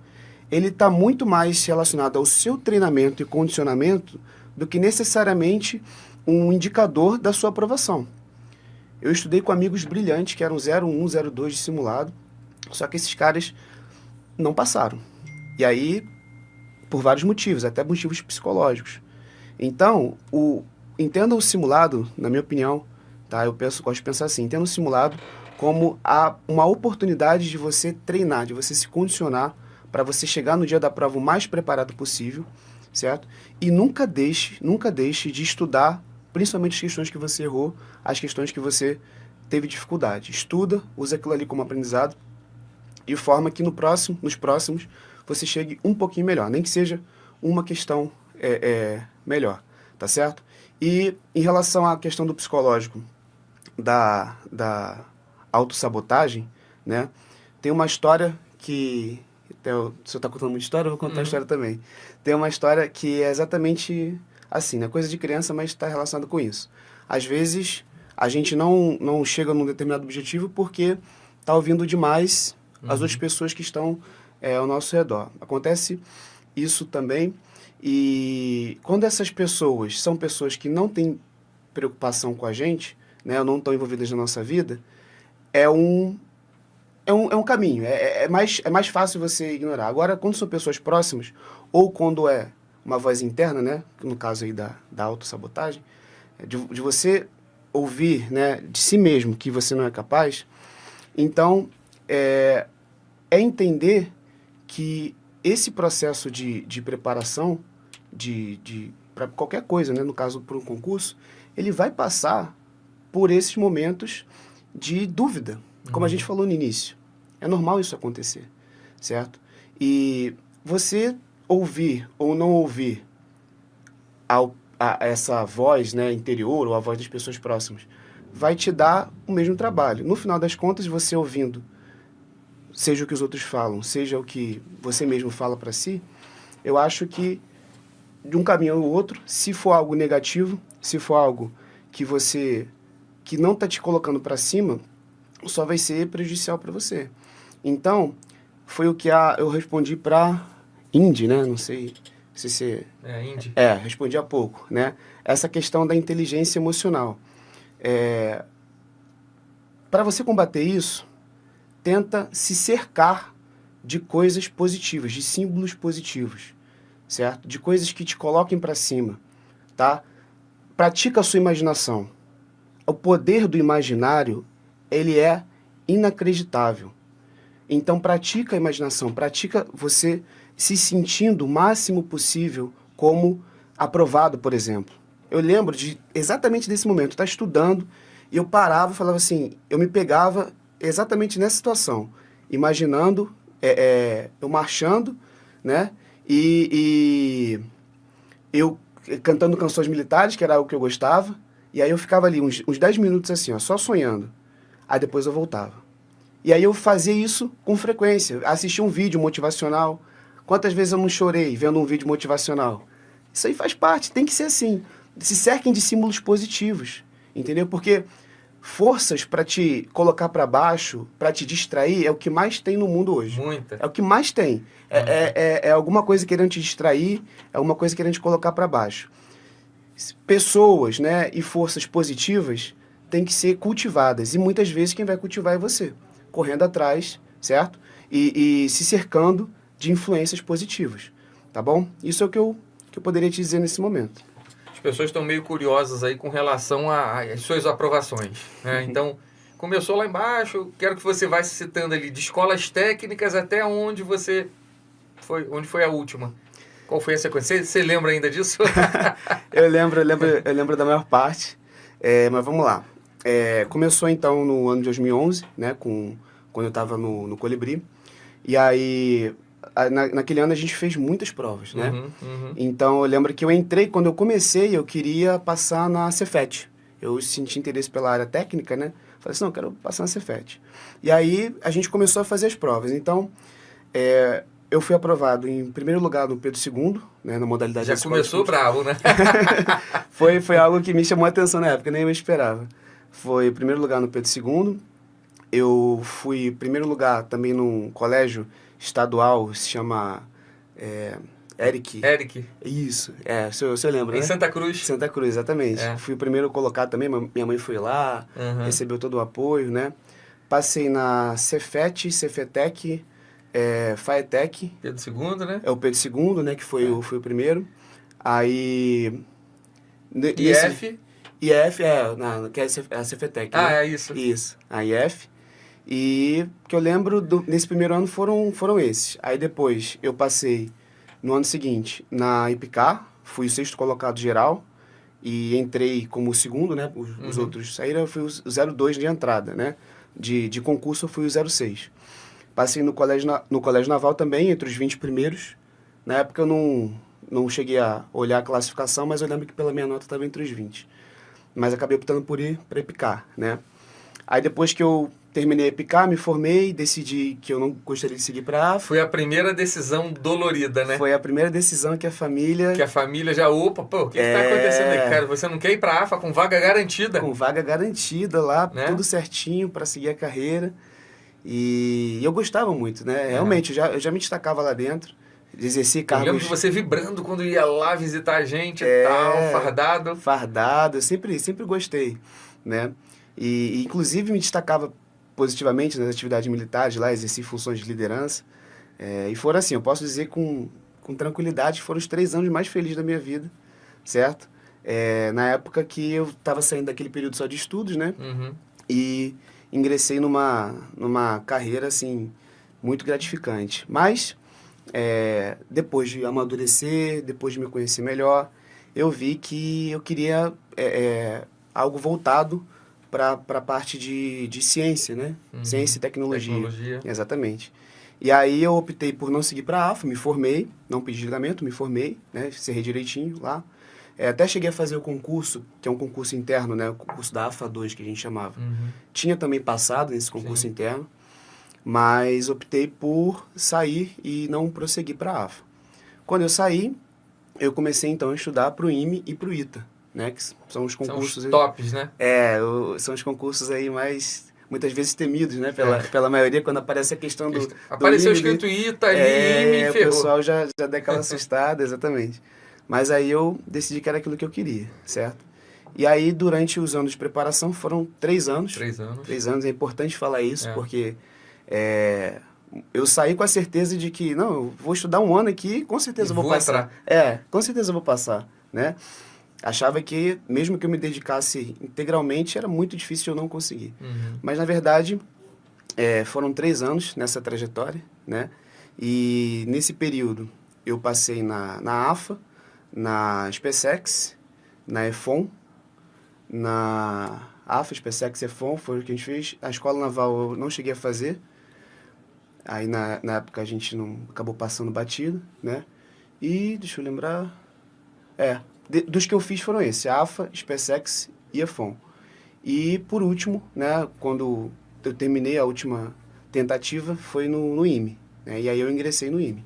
Speaker 2: ele está muito mais relacionado ao seu treinamento e condicionamento do que necessariamente um indicador da sua aprovação. Eu estudei com amigos brilhantes que eram 01, 02 de simulado, Só que esses caras não passaram. E aí, por vários motivos, até motivos psicológicos. Então, entenda o simulado, na minha opinião, tá? Gosto de pensar assim, entenda o simulado como uma oportunidade de você treinar, de você se condicionar para você chegar no dia da prova o mais preparado possível, certo? E nunca deixe de estudar, principalmente as questões que você errou, as questões que você teve dificuldade. Estuda, usa aquilo ali como aprendizado, de forma que nos próximos você chegue um pouquinho melhor, nem que seja uma questão melhor, tá certo? E em relação à questão do psicológico, da autossabotagem, né? Tem uma história que... Se eu estou contando muita história, eu vou contar a história também. Tem uma história que é exatamente assim, né? Coisa de criança, mas está relacionada com isso. Às vezes, a gente não chega num determinado objetivo porque está ouvindo demais as outras pessoas que estão ao nosso redor. Acontece isso também. E quando essas pessoas são pessoas que não têm preocupação com a gente, né? Ou não estão envolvidas na nossa vida, é um caminho, é mais fácil você ignorar. Agora, quando são pessoas próximas, ou quando é uma voz interna, né, no caso aí da autossabotagem, de você ouvir, né, de si mesmo que você não é capaz, então é entender que esse processo de preparação para qualquer coisa, né, no caso para um concurso, ele vai passar por esses momentos de dúvida, como a gente falou no início. É normal isso acontecer, certo? E você ouvir ou não ouvir essa voz, né, interior ou a voz das pessoas próximas vai te dar o mesmo trabalho. No final das contas, você ouvindo, seja o que os outros falam, seja o que você mesmo fala para si, eu acho que de um caminho ao outro, se for algo negativo, se for algo que não está te colocando para cima, só vai ser prejudicial para você. Então, foi o que eu respondi para Indy, né? Não sei se você...
Speaker 1: Indy.
Speaker 2: Respondi há pouco, né? Essa questão da inteligência emocional. Para você combater isso, tenta se cercar de coisas positivas, de símbolos positivos, certo? De coisas que te coloquem para cima, tá? Pratica a sua imaginação. O poder do imaginário, ele é inacreditável. Então, pratica a imaginação, pratica você se sentindo o máximo possível como aprovado, por exemplo. Eu lembro exatamente desse momento, eu estava estudando, e eu parava e falava assim, eu me pegava exatamente nessa situação, imaginando, eu marchando, né, e eu cantando canções militares, que era algo que eu gostava, e aí eu ficava ali uns 10 minutos assim, ó, só sonhando. Aí depois eu voltava. E aí eu fazia isso com frequência. Assistia um vídeo motivacional. Quantas vezes eu não chorei vendo um vídeo motivacional? Isso aí faz parte, tem que ser assim. Se cerquem de símbolos positivos, entendeu? Porque forças para te colocar para baixo, para te distrair, é o que mais tem no mundo hoje.
Speaker 1: Muita.
Speaker 2: É o que mais tem. É alguma coisa querendo te distrair, é alguma coisa querendo te colocar para baixo. Pessoas, né, e forças positivas têm que ser cultivadas. E muitas vezes quem vai cultivar é você. Correndo atrás, certo? E se cercando de influências positivas. Tá bom? Isso é o que eu poderia te dizer nesse momento.
Speaker 1: As pessoas estão meio curiosas aí com relação às suas aprovações, né? Então, começou lá embaixo, quero que você vá se citando ali de escolas técnicas até onde foi a última. Qual foi a sequência? Você lembra ainda disso?
Speaker 2: Eu lembro da maior parte, mas vamos lá. Começou então no ano de 2011, né, quando eu estava no Colibri, e aí naquele ano a gente fez muitas provas, né? Então eu lembro que eu entrei, quando eu comecei, eu queria passar na Cefet. Eu senti interesse pela área técnica, né? Falei assim, não, eu quero passar na Cefet. E aí a gente começou a fazer as provas. Então, eu fui aprovado em primeiro lugar no Pedro II, né, na modalidade...
Speaker 1: Já começou bravo, né?
Speaker 2: Foi algo que me chamou a atenção na época, nem eu esperava. Foi primeiro lugar no Pedro II. Eu fui primeiro lugar também num colégio estadual, se chama Eric. Isso, você lembra,
Speaker 1: em
Speaker 2: né?
Speaker 1: Santa Cruz.
Speaker 2: Santa Cruz, exatamente. Fui o primeiro colocado também, minha mãe foi lá, recebeu todo o apoio, né? Passei na Cefet, Cefetec, Faetec.
Speaker 1: Pedro II, né?
Speaker 2: É o Pedro II, né? Que foi o primeiro. Aí...
Speaker 1: IF.
Speaker 2: IF, que é a Cefetec, né?
Speaker 1: É isso.
Speaker 2: Isso, a IF. E que eu lembro, nesse primeiro ano foram esses. Aí depois eu passei, no ano seguinte, na IPK, fui o 6º colocado geral e entrei como o segundo, né? Os outros saíram, eu fui o 02 de entrada, né? De concurso eu fui o 06. Passei no colégio naval também, entre os 20 primeiros. Na época eu não cheguei a olhar a classificação, mas eu lembro que pela minha nota estava entre os 20. Mas acabei optando por ir para IPK, né? Aí depois que eu terminei a IPK, me formei, decidi que eu não gostaria de seguir para a AFA.
Speaker 1: Foi a primeira decisão dolorida, né?
Speaker 2: Foi a primeira decisão que a família...
Speaker 1: Que a família já, opa, pô, o que tá acontecendo aí, cara? Você não quer ir pra AFA com vaga garantida?
Speaker 2: Com vaga garantida lá,
Speaker 1: né?
Speaker 2: Tudo certinho para seguir a carreira. E eu gostava muito, né? Realmente, eu já me destacava lá dentro. Exerci cargos...
Speaker 1: Eu lembro de você vibrando quando ia lá visitar a gente e tal, fardado.
Speaker 2: Fardado, eu sempre gostei, né? E inclusive me destacava positivamente nas atividades militares lá, exerci funções de liderança. E foram assim, eu posso dizer com tranquilidade, foram os 3 anos mais felizes da minha vida, certo? Na época que eu estava saindo daquele período só de estudos, né? E ingressei numa carreira, assim, muito gratificante. Mas, depois de amadurecer, depois de me conhecer melhor, eu vi que eu queria algo voltado para a parte de ciência, né? Ciência e tecnologia. Exatamente. E aí eu optei por não seguir para a AFA, me formei, não pedi julgamento, me formei, né? Cerrei direitinho lá. Até cheguei a fazer o concurso, que é um concurso interno, né? O concurso da AFA 2, que a gente chamava. Tinha também passado nesse concurso interno, mas optei por sair e não prosseguir para a AFA. Quando eu saí, eu comecei então a estudar para o IME e para o ITA, né? Que são os concursos...
Speaker 1: São os tops, né?
Speaker 2: São os concursos aí mais... muitas vezes temidos, né? Pela maioria, quando aparece a questão do...
Speaker 1: Apareceu
Speaker 2: do
Speaker 1: escrito ITA ali, IME e ferrou.
Speaker 2: O pessoal já dá aquela assustada, exatamente. Mas aí eu decidi que era aquilo que eu queria, certo? E aí, durante os anos de preparação, foram 3 anos.
Speaker 1: 3 anos.
Speaker 2: 3 anos, é importante falar isso, porque eu saí com a certeza de que, não, eu vou estudar um ano aqui, com certeza eu vou passar. Com certeza eu vou passar, né? Achava que, mesmo que eu me dedicasse integralmente, era muito difícil eu não conseguir. Mas, na verdade, foram 3 anos nessa trajetória, né? E, nesse período, eu passei na AFA, na SpaceX, na EFON, na AFA, SpaceX, EFON, foi o que a gente fez. A Escola Naval eu não cheguei a fazer. Aí, na época, a gente não acabou passando batido, né? E, deixa eu lembrar... dos que eu fiz foram esses, AFA, SpaceX e EFON. E, por último, né, quando eu terminei a última tentativa, foi no IME. Né, e aí eu ingressei no IME.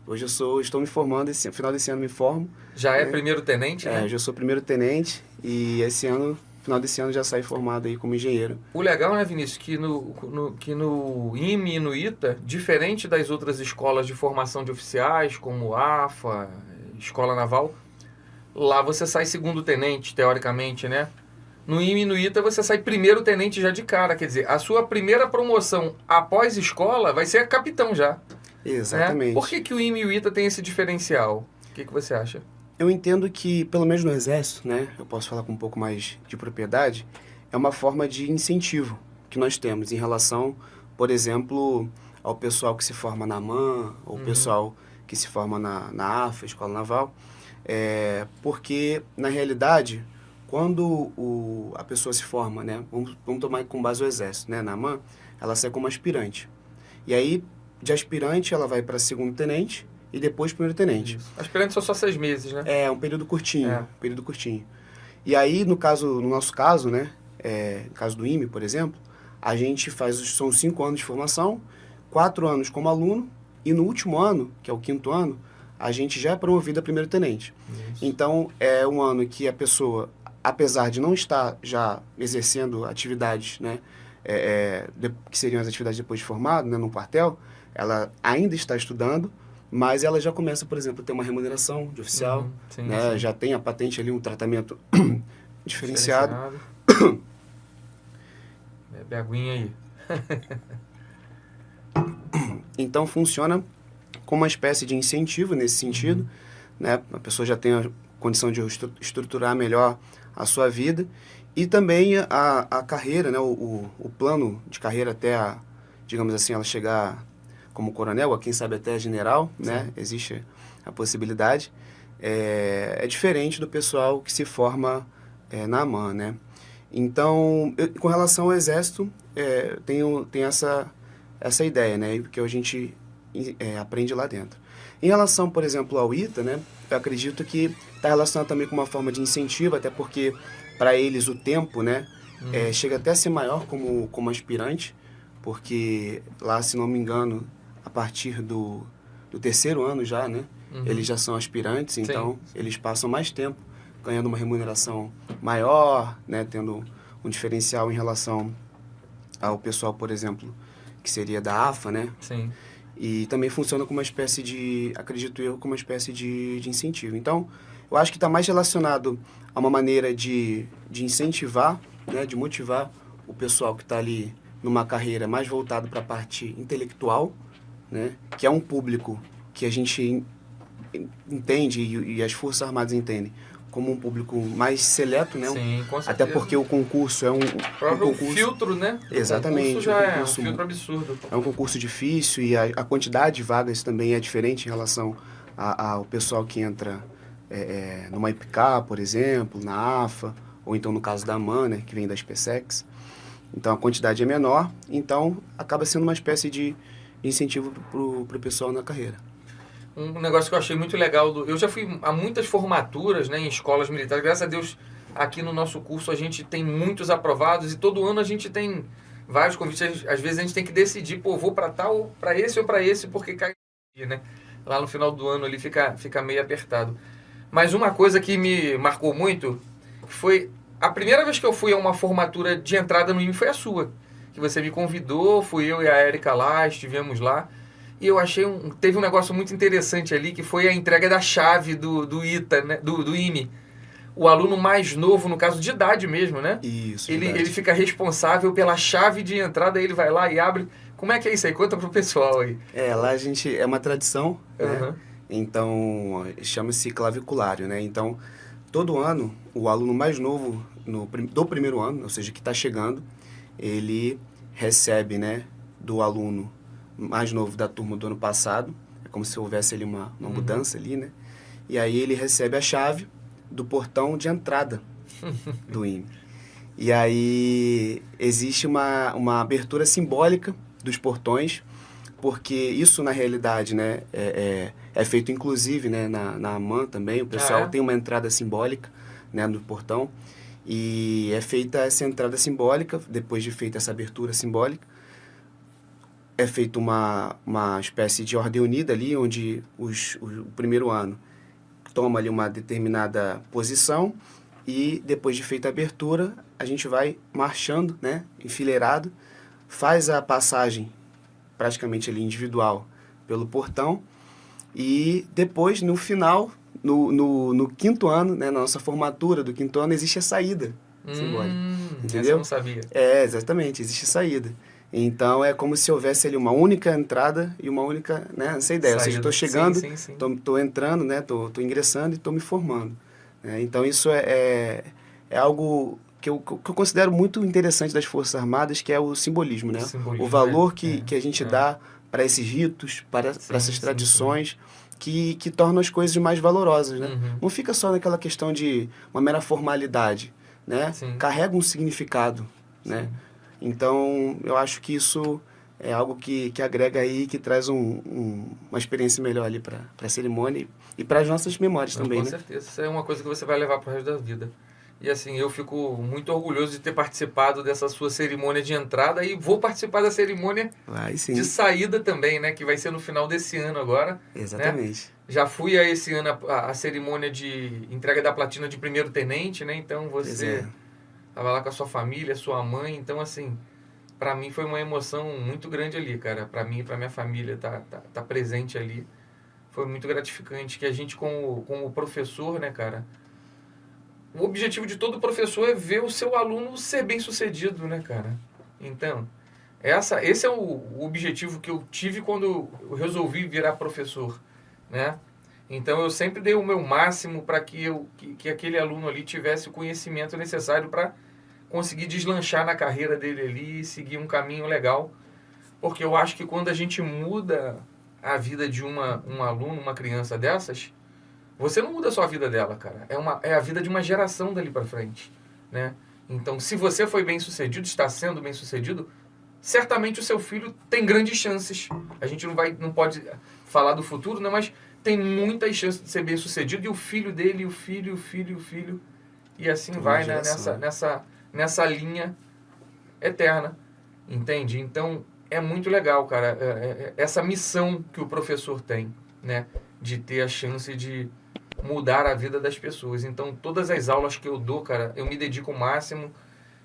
Speaker 2: Hoje estou me formando, no final desse ano me formo.
Speaker 1: Já é primeiro tenente, né?
Speaker 2: Já sou primeiro tenente e final desse ano já saí formado aí como engenheiro.
Speaker 1: O legal, né, Vinícius, que no IME e no ITA, diferente das outras escolas de formação de oficiais, como AFA, Escola Naval, lá você sai segundo tenente, teoricamente, né? No IME e no ITA você sai primeiro tenente já de cara. Quer dizer, a sua primeira promoção após escola vai ser capitão já.
Speaker 2: Exatamente.
Speaker 1: Né? Por que o IME e o ITA tem esse diferencial? O que você acha?
Speaker 2: Eu entendo que, pelo menos no Exército, né? Eu posso falar com um pouco mais de propriedade, é uma forma de incentivo que nós temos em relação, por exemplo, ao pessoal que se forma na AMAN, ou o pessoal que se forma na AFA, Escola Naval. Porque, na realidade, quando a pessoa se forma, né, vamos tomar com base o Exército, né, na AMAN, ela sai como aspirante. E aí, de aspirante, ela vai para segundo tenente e depois primeiro tenente.
Speaker 1: Isso. Aspirante são só 6 meses, né?
Speaker 2: Um período curtinho, E aí, no nosso caso, né, no caso do IME, por exemplo, a gente são 5 anos de formação, 4 anos como aluno, e no último ano, que é o 5º ano, a gente já é promovido a primeiro tenente. Isso. Então, é um ano que a pessoa, apesar de não estar já exercendo atividades, né, que seriam as atividades depois de formado, né, no quartel, ela ainda está estudando, mas ela já começa, por exemplo, a ter uma remuneração de oficial, né, sim. Já tem a patente ali, um tratamento diferenciado.
Speaker 1: Bebe aguinha aí.
Speaker 2: Então, funciona como uma espécie de incentivo nesse sentido, né? A pessoa já tem a condição de estruturar melhor a sua vida e também a carreira, né? O plano de carreira até, digamos assim, ela chegar como coronel, ou quem sabe até general, né? Existe a possibilidade. É diferente do pessoal que se forma na AMAN, né? Então, com relação ao Exército, tem essa ideia, né? Que a gente aprende lá dentro. Em relação, por exemplo, ao ITA, né? Eu acredito que está relacionado também com uma forma de incentivo, até porque para eles o tempo, né? Chega até a ser maior como aspirante, porque lá, se não me engano, a partir do terceiro ano já, né? Eles já são aspirantes, então eles passam mais tempo ganhando uma remuneração maior, né? Tendo um diferencial em relação ao pessoal, por exemplo, que seria da AFA, né?
Speaker 1: Sim.
Speaker 2: E também funciona como uma espécie de, acredito eu, como uma espécie de incentivo. Então, eu acho que está mais relacionado a uma maneira de incentivar, né, de motivar o pessoal que está ali numa carreira mais voltado para a parte intelectual, né, que é um público que a gente entende e as Forças Armadas entendem como um público mais seleto, né?
Speaker 1: Sim, com certeza.
Speaker 2: Até porque o concurso é um concurso...
Speaker 1: filtro, né?
Speaker 2: Exatamente.
Speaker 1: O concurso já é um filtro absurdo.
Speaker 2: É um concurso difícil e a quantidade de vagas também é diferente em relação ao pessoal que entra numa IPK, por exemplo, na AFA, ou então no caso da AMAN, né, que vem da SpaceX. Então a quantidade é menor, então acaba sendo uma espécie de incentivo para o pessoal na carreira.
Speaker 1: Um negócio que eu achei muito legal, eu já fui a muitas formaturas, né, em escolas militares, graças a Deus aqui no nosso curso a gente tem muitos aprovados e todo ano a gente tem vários convites, às vezes a gente tem que decidir, pô, vou para tal, para esse ou para esse, porque cai, né? Lá no final do ano ali fica meio apertado. Mas uma coisa que me marcou muito foi a primeira vez que eu fui a uma formatura de entrada no IME foi a sua, que você me convidou, fui eu e a Érica lá, estivemos lá. E eu achei teve um negócio muito interessante ali, que foi a entrega da chave do ITA, né? do IME. O aluno mais novo, no caso de idade mesmo, né?
Speaker 2: Isso,
Speaker 1: ele fica responsável pela chave de entrada, ele vai lá e abre. Como é que é isso aí? Conta pro pessoal aí.
Speaker 2: Lá a gente... É uma tradição, né?
Speaker 1: Uhum.
Speaker 2: Então, chama-se claviculário, né? Então, todo ano, o aluno mais novo do primeiro ano, ou seja, que está chegando, ele recebe, né, do aluno mais novo da turma do ano passado, é como se houvesse ali uma mudança ali, né? E aí ele recebe a chave do portão de entrada do IME. E aí existe uma abertura simbólica dos portões, porque isso na realidade, né, é feito inclusive, né, na AMAN também, o pessoal tem uma entrada simbólica, né, no portão, e é feita essa entrada simbólica, depois de feita essa abertura simbólica, é feita uma espécie de ordem unida ali, onde o primeiro ano toma ali uma determinada posição e depois de feita a abertura, a gente vai marchando, né, enfileirado, faz a passagem praticamente ali individual pelo portão e depois, no final, no quinto ano, né, na nossa formatura do quinto ano, existe a saída simbólica. Entendeu?
Speaker 1: Essa eu não sabia.
Speaker 2: Exatamente, existe a saída. Então, é como se houvesse ali uma única entrada e uma única, né, essa ideia.
Speaker 1: Saída.
Speaker 2: Ou seja, estou chegando,
Speaker 1: Sim.
Speaker 2: Tô entrando, né, tô ingressando e estou me formando. Então, isso é algo que eu considero muito interessante das Forças Armadas, que é o simbolismo, né? O valor que a gente dá para esses ritos, para essas tradições, que tornam as coisas mais valorosas, né? Não fica só naquela questão de uma mera formalidade, né? Carrega um significado, né? Então, eu acho que isso é algo que agrega aí, que traz uma experiência melhor ali para a cerimônia e para as nossas memórias também,
Speaker 1: com
Speaker 2: né?
Speaker 1: certeza. Isso é uma coisa que você vai levar para o resto da vida. E assim, eu fico muito orgulhoso de ter participado dessa sua cerimônia de entrada e vou participar da cerimônia de saída também, né? Que vai ser no final desse ano agora.
Speaker 2: Exatamente.
Speaker 1: Né? Já fui a esse ano a cerimônia de entrega da platina de primeiro tenente, né? Então você estava lá com a sua família, sua mãe. Então, assim, para mim foi uma emoção muito grande ali, cara. Para mim e para minha família tá presente ali. Foi muito gratificante. Que a gente, como professor, né, cara? O objetivo de todo professor é ver o seu aluno ser bem sucedido, né, cara? Então, Esse é o objetivo que eu tive quando eu resolvi virar professor, né? Então eu sempre dei o meu máximo para que aquele aluno ali tivesse o conhecimento necessário para conseguir deslanchar na carreira dele ali e seguir um caminho legal. Porque eu acho que quando a gente muda a vida de um aluno, uma criança dessas, você não muda só a vida dela, cara. É a vida de uma geração dali para frente, né? Então, se você foi bem sucedido, está sendo bem sucedido, certamente o seu filho tem grandes chances. A gente não pode falar do futuro, né? Mas tem muitas chances de ser bem sucedido, e o filho dele, o filho, e assim vai, né? Nessa linha eterna, entende? Então, é muito legal, cara, essa missão que o professor tem, né? De ter a chance de mudar a vida das pessoas. Então, todas as aulas que eu dou, cara, eu me dedico ao máximo,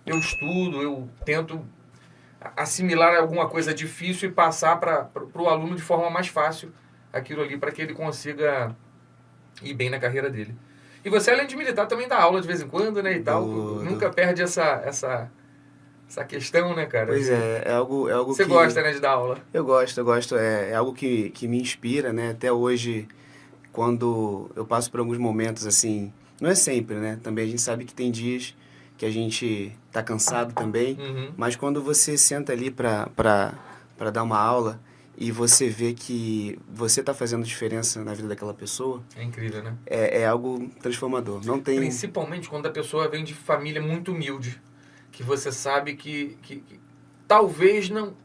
Speaker 1: eu estudo, eu tento assimilar alguma coisa difícil e passar para o aluno de forma mais fácil aquilo ali, para que ele consiga ir bem na carreira dele. E você, além de militar, também dá aula de vez em quando, né, e tal. Nunca perde essa questão, né, cara?
Speaker 2: Pois é algo
Speaker 1: você
Speaker 2: que...
Speaker 1: Você gosta, né, de dar aula?
Speaker 2: Eu gosto. É algo que me inspira, né? Até hoje, quando eu passo por alguns momentos, assim... Não é sempre, né? Também a gente sabe que tem dias que a gente tá cansado também.
Speaker 1: Uhum.
Speaker 2: Mas quando você senta ali para dar uma aula e você vê que você tá fazendo diferença na vida daquela pessoa...
Speaker 1: É incrível, né?
Speaker 2: É algo transformador. Não tem...
Speaker 1: Principalmente quando a pessoa vem de família muito humilde. Que você sabe que talvez não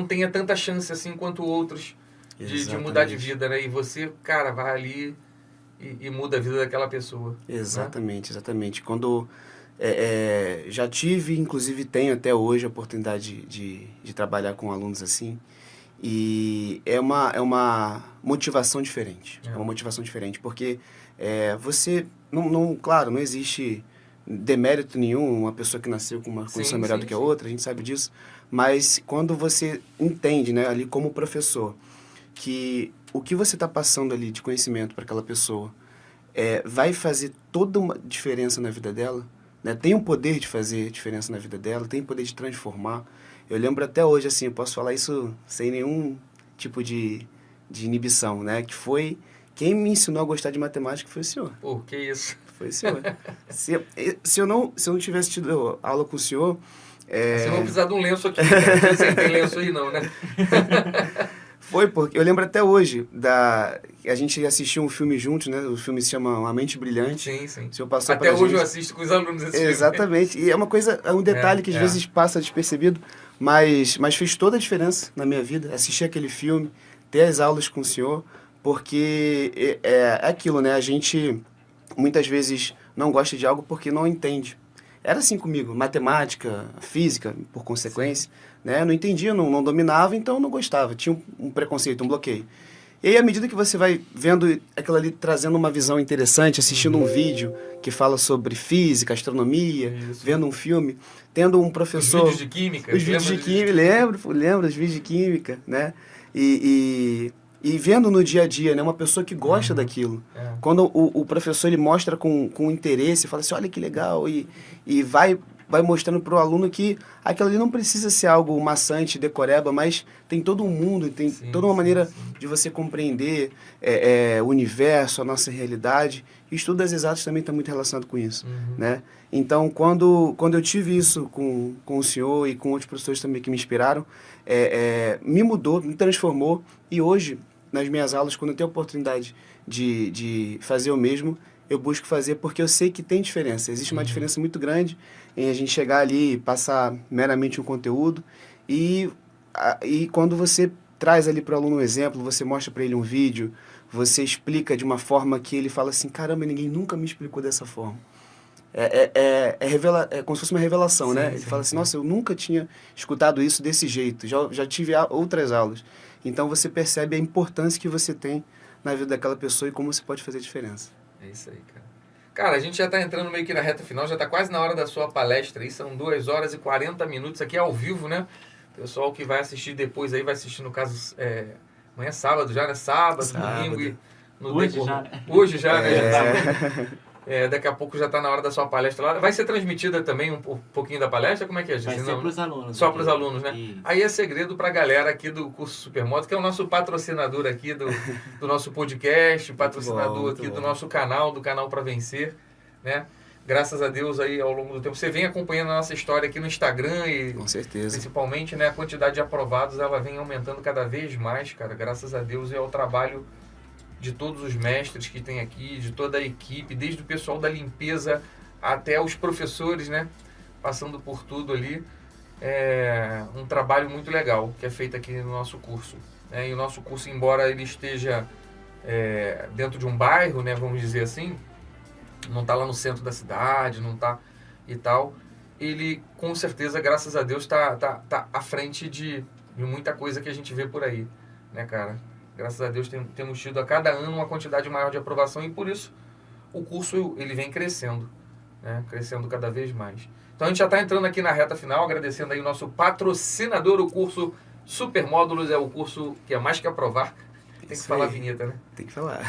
Speaker 1: tenha tanta chance assim quanto outros de mudar de vida, né? E você, cara, vai ali e muda a vida daquela pessoa.
Speaker 2: Exatamente. Quando já tive, inclusive tenho até hoje a oportunidade de trabalhar com alunos assim, e é uma motivação diferente. É uma motivação diferente, porque você, claro, não existe demérito nenhum, uma pessoa que nasceu com uma condição melhor do que a outra, a gente sabe disso, mas quando você entende, né, ali como professor, que o que você está passando ali de conhecimento para aquela pessoa vai fazer toda uma diferença na vida dela, né? Tem o poder de fazer diferença na vida dela, tem o poder de transformar. Eu lembro até hoje, assim, eu posso falar isso sem nenhum tipo de inibição, né? Que foi... Quem me ensinou a gostar de matemática foi o senhor.
Speaker 1: Pô, que isso?
Speaker 2: Foi o senhor. se eu não tivesse tido aula com o senhor...
Speaker 1: Você não vai precisar de um lenço aqui, cara. Você não tem lenço aí não, né?
Speaker 2: Foi, porque eu lembro até hoje, a gente assistiu um filme juntos, né? O filme se chama Uma Mente Brilhante.
Speaker 1: Sim.
Speaker 2: O senhor passou
Speaker 1: até hoje
Speaker 2: gente.
Speaker 1: Eu assisto com os alunos esse
Speaker 2: Exatamente.
Speaker 1: filme.
Speaker 2: E é um detalhe que às vezes passa despercebido, mas fez toda a diferença na minha vida. Assistir aquele filme, ter as aulas com o senhor, porque é aquilo, né? A gente muitas vezes não gosta de algo porque não entende. Era assim comigo, matemática, física, por consequência, né? Eu não entendia, não dominava, então não gostava. Tinha um preconceito, um bloqueio. E aí, à medida que você vai vendo aquilo ali, trazendo uma visão interessante, assistindo um vídeo que fala sobre física, astronomia, vendo um filme, tendo um professor...
Speaker 1: Os vídeos de química.
Speaker 2: Os vídeos de química, lembro dos vídeos de química, né? E vendo no dia a dia, né, uma pessoa que gosta daquilo. Quando o professor ele mostra com interesse, fala assim, olha que legal, e vai mostrando para o aluno que aquilo ali não precisa ser algo maçante, decoreba, mas tem todo um mundo, tem toda uma maneira de você compreender o universo, a nossa realidade. E o estudo das exatas também está muito relacionado com isso, né? Então, quando eu tive isso com o senhor e com outros professores também que me inspiraram, me mudou, me transformou, e hoje, nas minhas aulas, quando eu tenho a oportunidade de fazer o mesmo, eu busco fazer porque eu sei que tem diferença. Existe uma diferença muito grande em a gente chegar ali e passar meramente um conteúdo, e quando você traz ali para o aluno um exemplo, você mostra para ele um vídeo, você explica de uma forma que ele fala assim, caramba, ninguém nunca me explicou dessa forma. É como se fosse uma revelação, né? Ele fala assim, nossa, eu nunca tinha escutado isso desse jeito, já tive outras aulas. Então você percebe a importância que você tem na vida daquela pessoa e como você pode fazer diferença.
Speaker 1: É isso aí, cara. Cara, a gente já está entrando meio que na reta final, já está quase na hora da sua palestra aí, são 2 horas e 40 minutos aqui ao vivo, né? O pessoal que vai assistir depois aí vai assistir, no caso, amanhã é sábado já, né? Sábado. Domingo e...
Speaker 3: Hoje já, né?
Speaker 1: Hoje já, né? Daqui a pouco já está na hora da sua palestra lá. Vai ser transmitida também um pouquinho da palestra? Como é que é,
Speaker 3: Vai
Speaker 1: Gisele?
Speaker 3: ser para os alunos.
Speaker 1: Só para os alunos, né?
Speaker 3: Isso.
Speaker 1: Aí é segredo para a galera aqui do curso Supermoto, que é o nosso patrocinador aqui do nosso podcast, patrocinador aqui do nosso canal, do Canal para Vencer, né? Graças a Deus aí ao longo do tempo. Você vem acompanhando a nossa história aqui no Instagram e
Speaker 2: Com certeza.
Speaker 1: principalmente, né, a quantidade de aprovados ela vem aumentando cada vez mais, cara. Graças a Deus e ao trabalho de todos os mestres que tem aqui, de toda a equipe, desde o pessoal da limpeza até os professores, né? Passando por tudo ali. É um trabalho muito legal que é feito aqui no nosso curso. Né? E o nosso curso, embora ele esteja dentro de um bairro, né, vamos dizer assim, não está lá no centro da cidade, não está e tal, ele com certeza, graças a Deus, tá à frente de muita coisa que a gente vê por aí, né, cara? Graças a Deus temos tido a cada ano uma quantidade maior de aprovação e por isso o curso ele vem crescendo, né? Crescendo cada vez mais. Então a gente já está entrando aqui na reta final, agradecendo aí o nosso patrocinador, o curso Supermódulos, é o curso que é mais que aprovar. Tem que falar a vinheta, né?
Speaker 2: Tem que falar.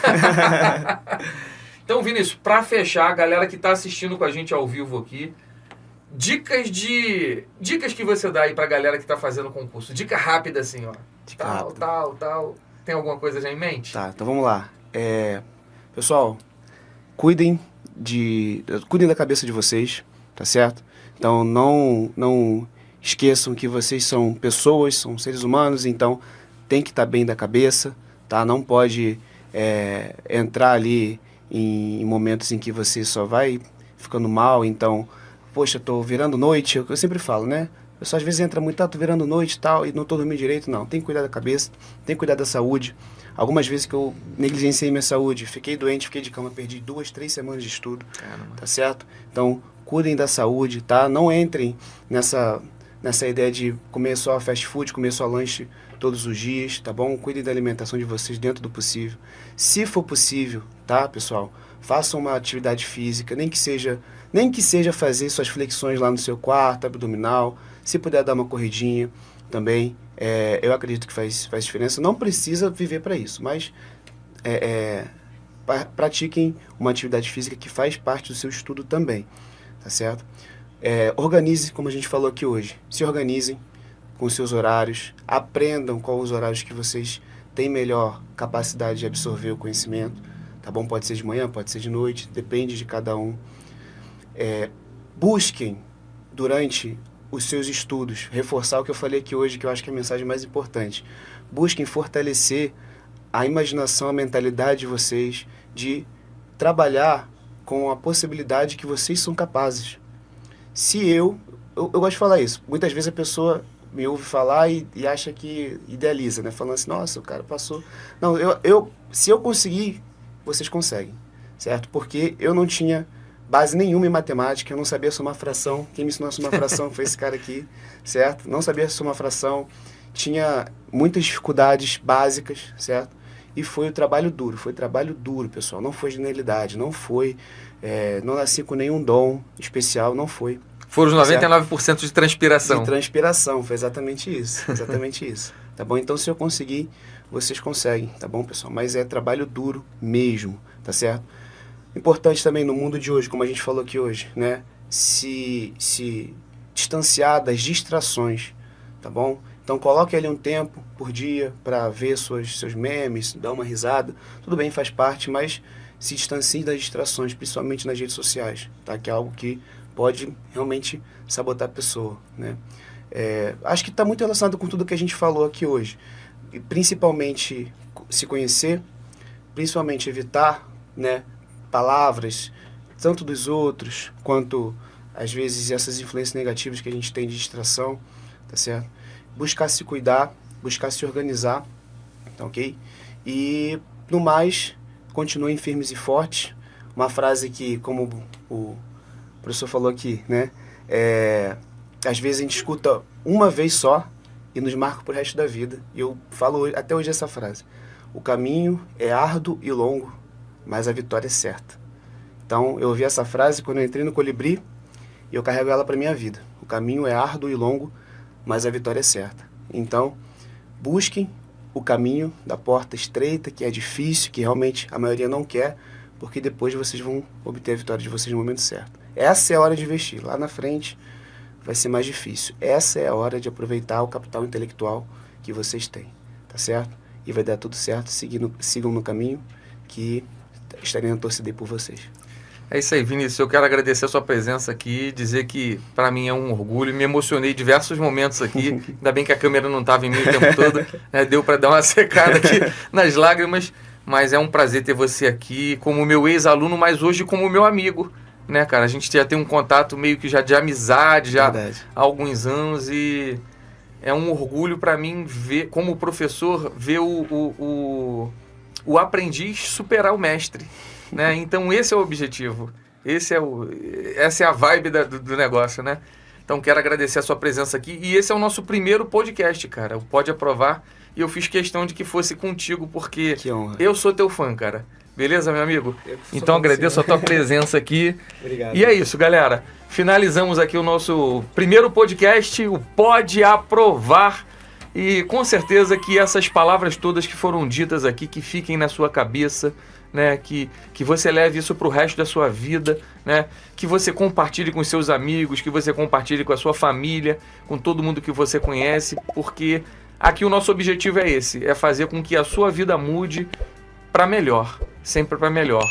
Speaker 1: Então, Vinícius, para fechar, a galera que está assistindo com a gente ao vivo aqui, dicas que você dá aí para a galera que está fazendo o concurso. Dica rápida assim, ó.
Speaker 2: Dica
Speaker 1: tal,
Speaker 2: rápida.
Speaker 1: tal. Tem alguma coisa já em mente?
Speaker 2: Tá, então vamos lá. Pessoal, cuidem da cabeça de vocês, tá certo? Então não esqueçam que vocês são pessoas, são seres humanos, então tem que estar bem da cabeça, tá? Não pode entrar ali em momentos em que você só vai ficando mal, então, poxa, tô virando noite, eu sempre falo, né? O pessoal às vezes entra muito, tô virando noite e tal, e não tô dormindo direito, não. Tem que cuidar da cabeça, tem que cuidar da saúde. Algumas vezes que eu negligenciei minha saúde, fiquei doente, fiquei de cama, perdi 2, 3 semanas de estudo, tá certo? Então, cuidem da saúde, tá? Não entrem nessa ideia de comer só fast food, comer só lanche todos os dias, tá bom? Cuidem da alimentação de vocês dentro do possível. Se for possível, tá, pessoal? Façam uma atividade física, nem que seja fazer suas flexões lá no seu quarto, abdominal. Se puder dar uma corridinha também, eu acredito que faz diferença. Não precisa viver para isso, mas pratiquem uma atividade física que faz parte do seu estudo também, tá certo? Organize, como a gente falou aqui hoje. Se organizem com os seus horários, aprendam quais os horários que vocês têm melhor capacidade de absorver o conhecimento, tá bom? Pode ser de manhã, pode ser de noite, depende de cada um. Busquem, durante os seus estudos, reforçar o que eu falei aqui hoje, que eu acho que é a mensagem mais importante. Busquem fortalecer a imaginação, a mentalidade de vocês, de trabalhar com a possibilidade que vocês são capazes. Se eu gosto de falar isso, muitas vezes a pessoa me ouve falar e acha que idealiza, né? Falando assim, nossa, o cara passou... Não, se eu conseguir, vocês conseguem, certo? Porque eu não tinha base nenhuma em matemática, eu não sabia somar fração. Quem me ensinou a somar fração foi esse cara aqui, certo? Não sabia somar fração, tinha muitas dificuldades básicas, certo? E foi trabalho duro, pessoal. Não foi genialidade, não nasci com nenhum dom especial, não foi.
Speaker 1: Foram os 99% de transpiração.
Speaker 2: De transpiração, foi exatamente isso, tá bom? Então, se eu conseguir, vocês conseguem, tá bom, pessoal? Mas é trabalho duro mesmo, tá certo? Importante também no mundo de hoje, como a gente falou aqui hoje, né? Se distanciar das distrações, tá bom? Então, coloque ali um tempo por dia para ver seus memes, dar uma risada. Tudo bem, faz parte, mas se distancie das distrações, principalmente nas redes sociais, tá? Que é algo que pode realmente sabotar a pessoa, né? Acho que está muito relacionado com tudo que a gente falou aqui hoje. E principalmente se conhecer, principalmente evitar, né, palavras, tanto dos outros, quanto, às vezes, essas influências negativas que a gente tem de distração, tá certo? Buscar se cuidar, buscar se organizar, tá ok? E, no mais, continuem firmes e fortes. Uma frase que, como o professor falou aqui, né? Às vezes a gente escuta uma vez só e nos marca pro resto da vida. E eu falo até hoje essa frase. O caminho é árduo e longo, mas a vitória é certa. Então, eu ouvi essa frase quando eu entrei no Colibri e eu carrego ela para minha vida. O caminho é árduo e longo, mas a vitória é certa. Então, busquem o caminho da porta estreita, que é difícil, que realmente a maioria não quer, porque depois vocês vão obter a vitória de vocês no momento certo. Essa é a hora de investir. Lá na frente vai ser mais difícil. Essa é a hora de aproveitar o capital intelectual que vocês têm, tá certo? E vai dar tudo certo, sigam no caminho que estarei na torcida aí por vocês.
Speaker 1: É isso aí, Vinícius. Eu quero agradecer a sua presença aqui, dizer que para mim é um orgulho. Me emocionei em diversos momentos aqui. Ainda bem que a câmera não estava em mim o tempo todo, né? Deu para dar uma secada aqui nas lágrimas. Mas é um prazer ter você aqui como meu ex-aluno, mas hoje como meu amigo, né, cara? A gente já tem um contato meio que já de amizade, já há alguns anos, e é um orgulho para mim ver, como professor, ver o aprendiz superar o mestre. Né? Então esse é o objetivo, essa é a vibe do negócio, né? Então quero agradecer a sua presença aqui, e esse é o nosso primeiro podcast, cara, o Pode Aprovar, e eu fiz questão de que fosse contigo, porque eu sou teu fã, cara. Beleza, meu amigo? Então agradeço a tua presença aqui.
Speaker 2: Obrigado.
Speaker 1: E é isso, galera, finalizamos aqui o nosso primeiro podcast, o Pode Aprovar. E com certeza que essas palavras todas que foram ditas aqui, que fiquem na sua cabeça, né? Que você leve isso para o resto da sua vida, né? Que você compartilhe com seus amigos, que você compartilhe com a sua família, com todo mundo que você conhece, porque aqui o nosso objetivo é esse, é fazer com que a sua vida mude para melhor, sempre para melhor.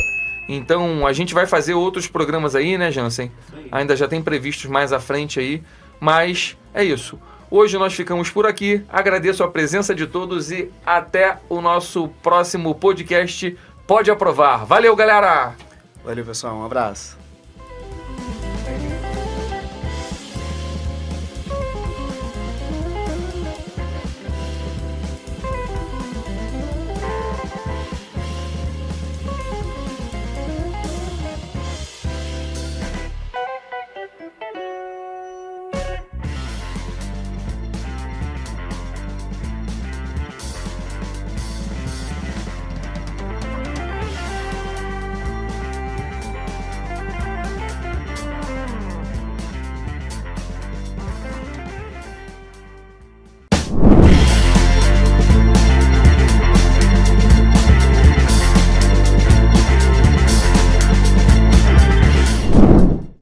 Speaker 1: Então a gente vai fazer outros programas aí, né, Jansen? Ainda já tem previstos mais à frente aí, mas é isso. Hoje nós ficamos por aqui, agradeço a presença de todos e até o nosso próximo podcast Pode Aprovar. Valeu, galera!
Speaker 2: Valeu, pessoal. Um abraço.